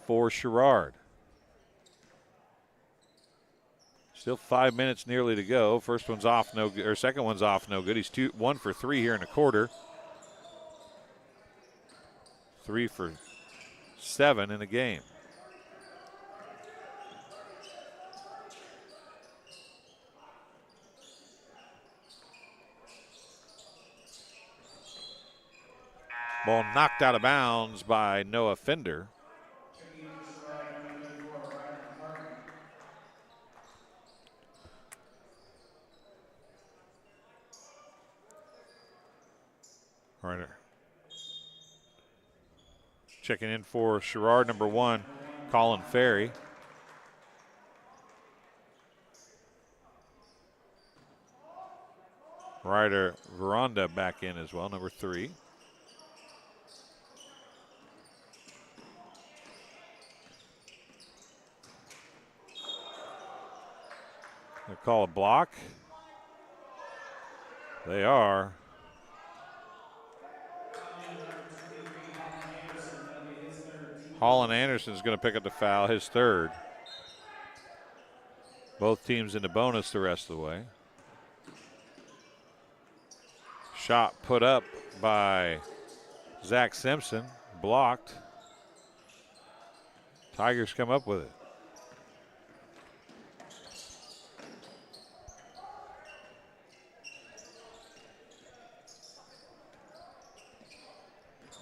for Sherrard. Still 5 minutes nearly to go. First one's off, no good, or second one's off, no good. He's 1 for 3 here in the quarter. 3 for 7 in the game. Ball knocked out of bounds by Noah Fender. Ryder checking in for Sherrard, number 1, Colin Ferry. Ryder Veranda back in as well, number 3. They call a block. They are. Holland Anderson's going to pick up the foul, his third. Both teams in the bonus the rest of the way. Shot put up by Zach Simpson, blocked. Tigers come up with it.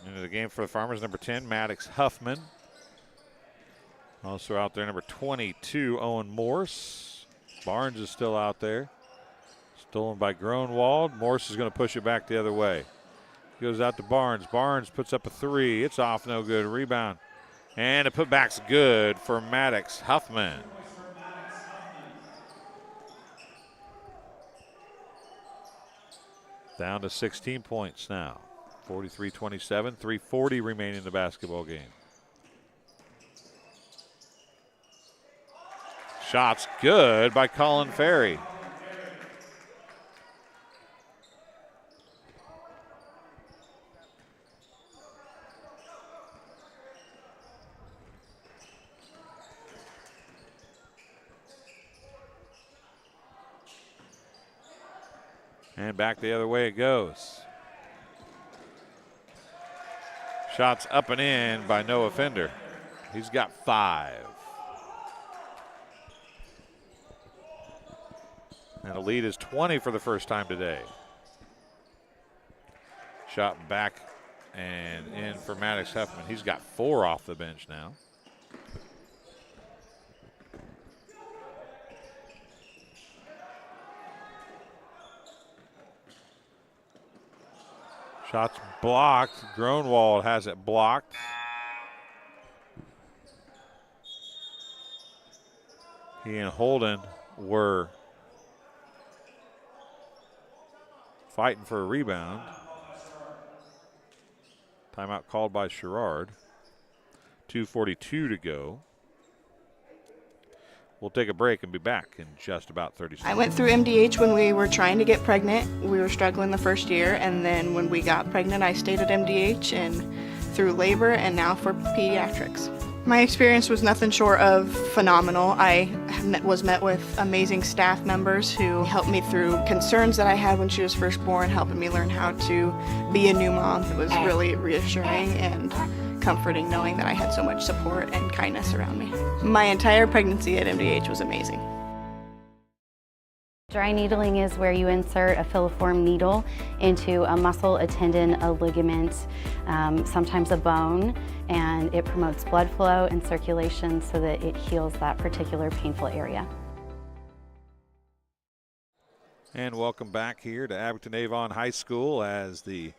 Into the game for the Farmers, number 10, Maddox Huffman. Also out there, number 22, Owen Morse. Barnes is still out there. Stolen by Gronwald. Morse is going to push it back the other way. Goes out to Barnes. Barnes puts up a three. It's off, no good. Rebound. And the putback's good for Maddox Huffman. Down to 16 points now. 43-27, 3:40 remaining in the basketball game. Shots good by Colin Ferry. And back the other way it goes. Shots up and in by Noah Fender. He's got 5. And the lead is 20 for the first time today. Shot back and in for Maddox Huffman. He's got 4 off the bench now. Shots blocked. Gronwald has it blocked. He and Holden were fighting for a rebound. Timeout called by Sherrard. 2:42 to go. We'll take a break and be back in just about 30 seconds. I went through MDH when we were trying to get pregnant. We were struggling the first year, and then when we got pregnant, I stayed at MDH and through labor and now for pediatrics. My experience was nothing short of phenomenal. I was met with amazing staff members who helped me through concerns that I had when she was first born, helping me learn how to be a new mom. It was really reassuring and comforting knowing that I had so much support and kindness around me. My entire pregnancy at MDH was amazing. Dry needling is where you insert a filiform needle into a muscle, a tendon, a ligament, sometimes a bone, and it promotes blood flow and circulation so that it heals that particular painful area. And welcome back here to Abington-Avon High School as the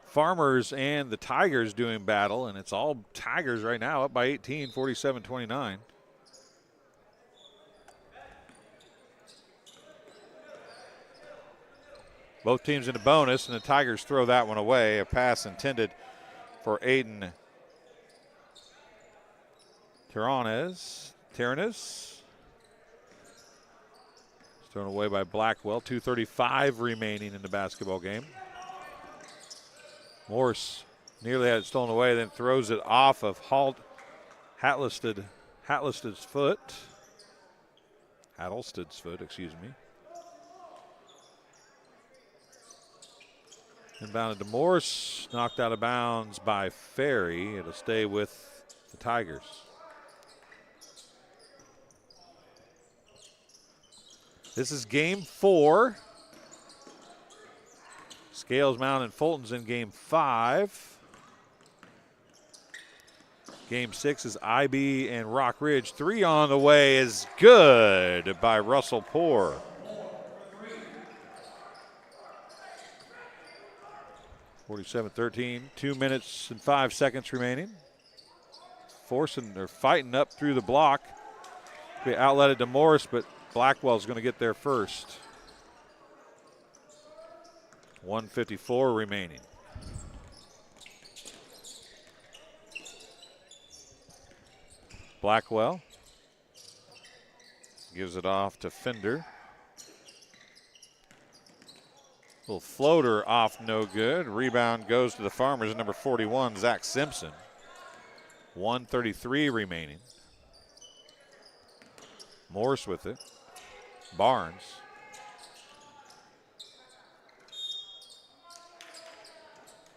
Farmers and the Tigers doing battle, and it's all Tigers right now, up by 18, 47-29. Both teams in a bonus, and the Tigers throw that one away. A pass intended for Aiden Taranis. Thrown away by Blackwell. 2:35 remaining in the basketball game. Morse nearly had it stolen away, then throws it off of Hattlested's foot. Excuse me. Inbounded to Morse, knocked out of bounds by Ferry. It'll stay with the Tigers. This is game 4. Scales Mountain and Fulton's in game 5. Game 6 is IB and Rock Ridge. 3 on the way is good by Russell Poor. (47-13), 2 minutes and 5 seconds remaining. They're fighting up through the block. Be outletted to Morris, but Blackwell's going to get there first. 1:54 remaining. Blackwell gives it off to Fender. Little floater off, no good. Rebound goes to the Farmers, number 41, Zach Simpson. 1:33 remaining. Morse with it. Barnes.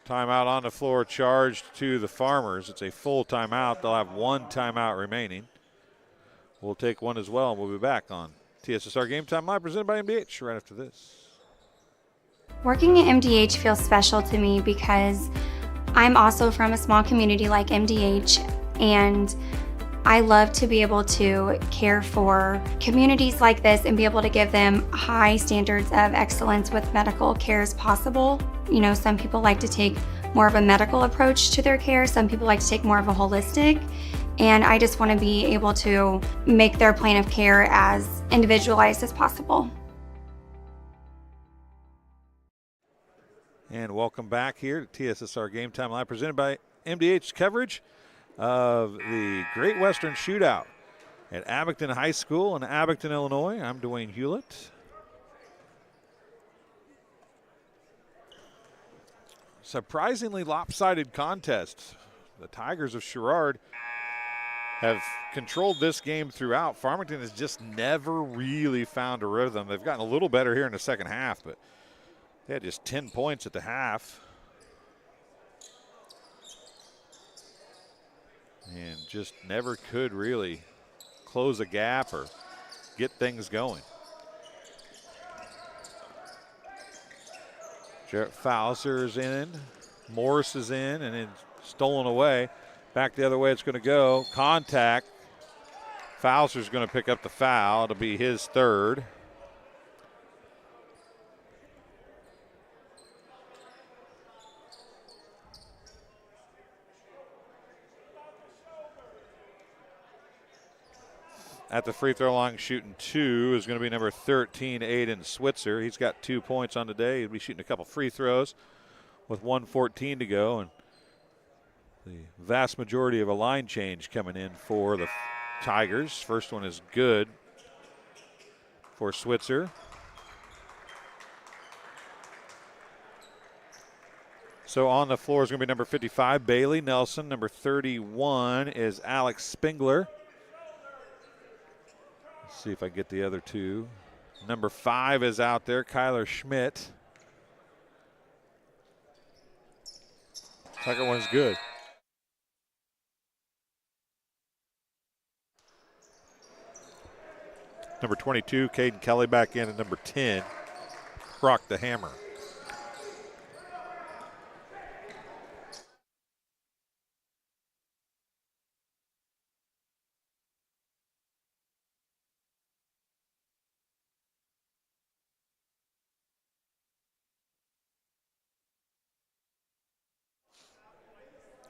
Timeout on the floor charged to the Farmers. It's a full timeout. They'll have 1 timeout remaining. We'll take one as well, and we'll be back on TSSR Game Time Live, presented by MDH right after this. Working at MDH feels special to me because I'm also from a small community like MDH, and I love to be able to care for communities like this and be able to give them high standards of excellence with medical care as possible. You know, some people like to take more of a medical approach to their care. Some people like to take more of a holistic. And I just want to be able to make their plan of care as individualized as possible. And welcome back here to TSSR Game Time Live, presented by MDH coverage of the Great Western Shootout at Abington High School in Abington, Illinois. I'm Dwayne Hulett. Surprisingly lopsided contest. The Tigers of Sherrard have controlled this game throughout. Farmington has just never really found a rhythm. They've gotten a little better here in the second half, but they had just 10 points at the half. And just never could really close a gap or get things going. Jarrett Fowler's in, Morris is in, and then stolen away. Back the other way it's going to go. Contact. Fowler's going to pick up the foul. It'll be his third. At the free throw line shooting 2 is going to be number 13, Aiden Switzer. He's got 2 points on the day. He'll be shooting a couple free throws with 1:14 to go. And the vast majority of a line change coming in for the Tigers. First one is good for Switzer. So on the floor is going to be number 55, Bailey Nelson. Number 31 is Alex Spengler. Let's see if I get the other two. Number 5 is out there, Kyler Schmidt. Second one's good. Number 22, Caden Kelly back in, and number 10, Brock the Hammer.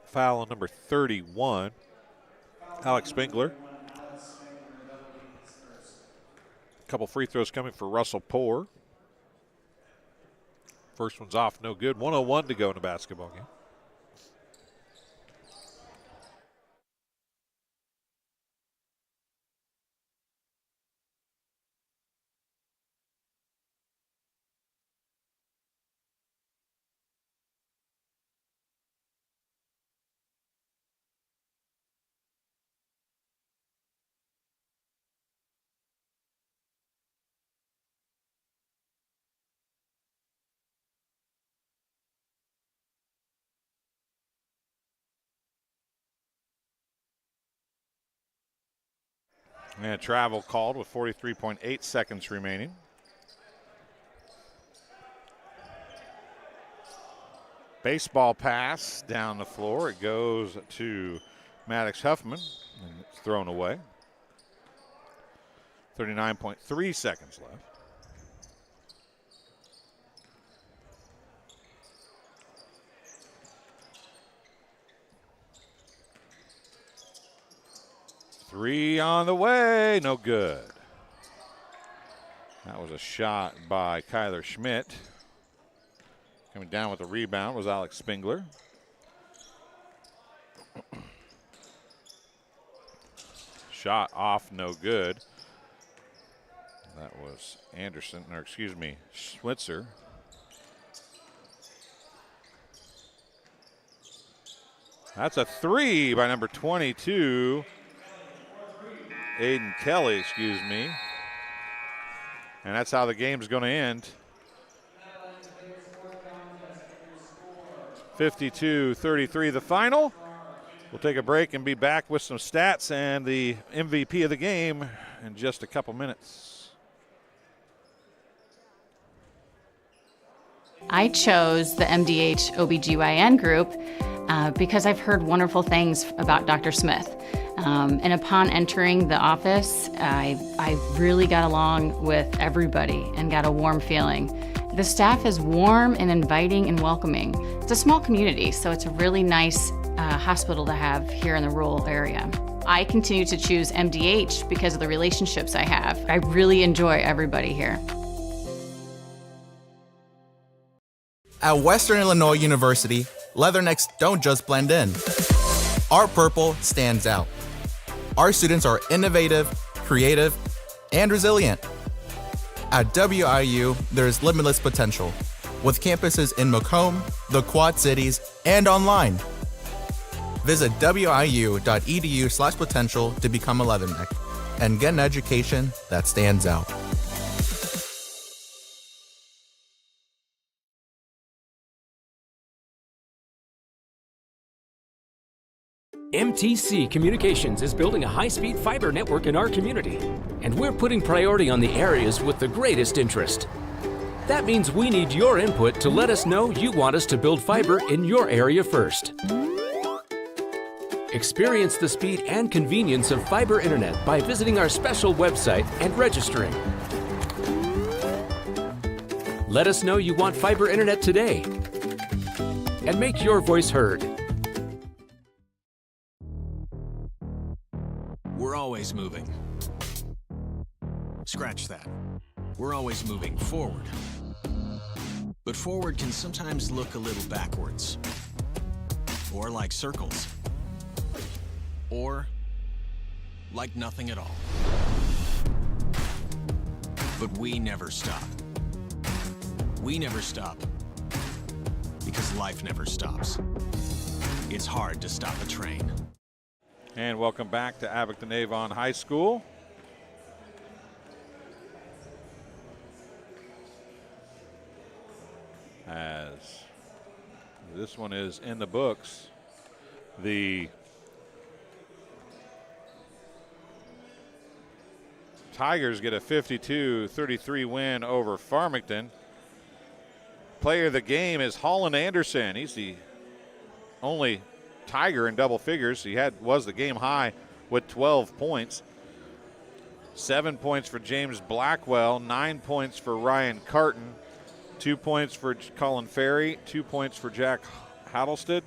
Foul on number 31, Alex Spengler. A couple free throws coming for Russell Poore. First one's off, no good. 1:01 to go in the basketball game. And travel called with 43.8 seconds remaining. Baseball pass down the floor. It goes to Maddox Huffman, and it's thrown away. 39.3 seconds left. Three on the way, no good. That was a shot by Kyler Schmidt. Coming down with the rebound was Alex Spengler. Shot off, no good. That was Anderson, or excuse me, Switzer. That's a three by number 22. Aiden Kelly, excuse me. And that's how the game's going to end. 52-33 the final. We'll take a break and be back with some stats and the MVP of the game in just a couple minutes. I chose the MDH OBGYN group because I've heard wonderful things about Dr. Smith. And upon entering the office, I really got along with everybody and got a warm feeling. The staff is warm and inviting and welcoming. It's a small community, so it's a really nice hospital to have here in the rural area. I continue to choose MDH because of the relationships I have. I really enjoy everybody here. At Western Illinois University, Leathernecks don't just blend in. Our purple stands out. Our students are innovative, creative, and resilient. At WIU, there's limitless potential, with campuses in Macomb, the Quad Cities, and online. Visit wiu.edu/potential to become a Leatherneck and get an education that stands out. MTC Communications is building a high-speed fiber network in our community, and we're putting priority on the areas with the greatest interest. That means we need your input to let us know you want us to build fiber in your area first. Experience the speed and convenience of fiber internet by visiting our special website and registering. Let us know you want fiber internet today, and make your voice heard. We're always moving. Scratch that. We're always moving forward. But forward can sometimes look a little backwards. Or like circles. Or like nothing at all. But we never stop. We never stop. Because life never stops. It's hard to stop a train. And welcome back to Abington-Avon High School. As this one is in the books, the Tigers get a 52-33 win over Farmington. Player of the game is Holland Anderson. He's the only Tiger in double figures. He was the game high with 12 points. 7 points for James Blackwell, 9 points for Ryan Carton, 2 points for Colin Ferry, 2 points for Jack Hattlestead,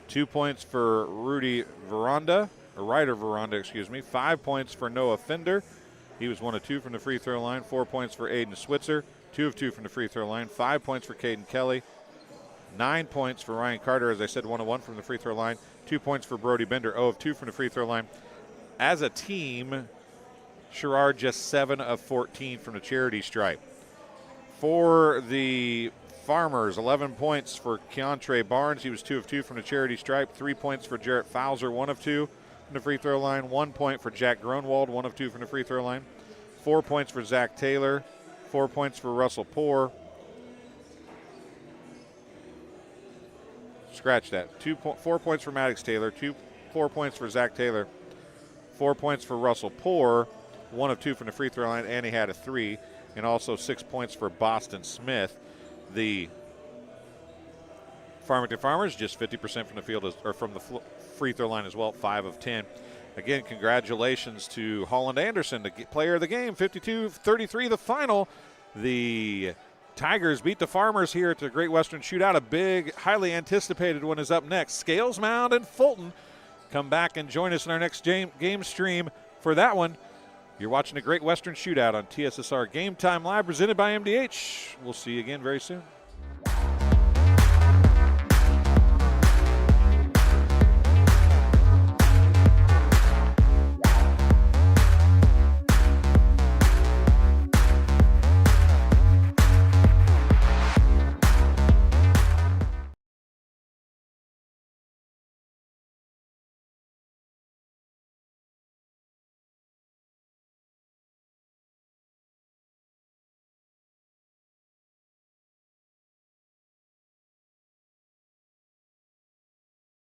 2 points for Ryder Veranda, 5 points for Noah Fender. He was 1 of 2 from the free throw line. 4 points for Aiden Switzer, 2 of 2 from the free throw line. 5 points for Caden Kelly. 9 points for Ryan Carter, as I said, 1 of 1 from the free throw line. 2 points for Brody Bender, 0 of 2 from the free throw line. As a team, Sherrard just 7 of 14 from the charity stripe. For the Farmers, 11 points for Keontre Barnes. He was 2 of 2 from the charity stripe. 3 points for Jarrett Fowler, 1 of 2 from the free throw line. 1 point for Jack Gronwald, 1 of 2 from the free throw line. 4 points for Zach Taylor. 4 points for Russell Poore. Scratch that. 4 points for Maddox Taylor, 4 points for Zach Taylor, 4 points for Russell Poore, 1 of 2 from the free throw line, and he had a 3, and also 6 points for Boston Smith. The Farmington Farmers just 50% from the field, or from the free throw line as well, 5 of 10. Again, congratulations to Holland Anderson, the player of the game, 52-33, the final. The Tigers beat the Farmers here at the Great Western Shootout. A big, highly anticipated one is up next. Scales Mound and Fulton. Come back and join us in our next game stream for that one. You're watching the Great Western Shootout on TSSR Game Time Live, presented by MDH. We'll see you again very soon.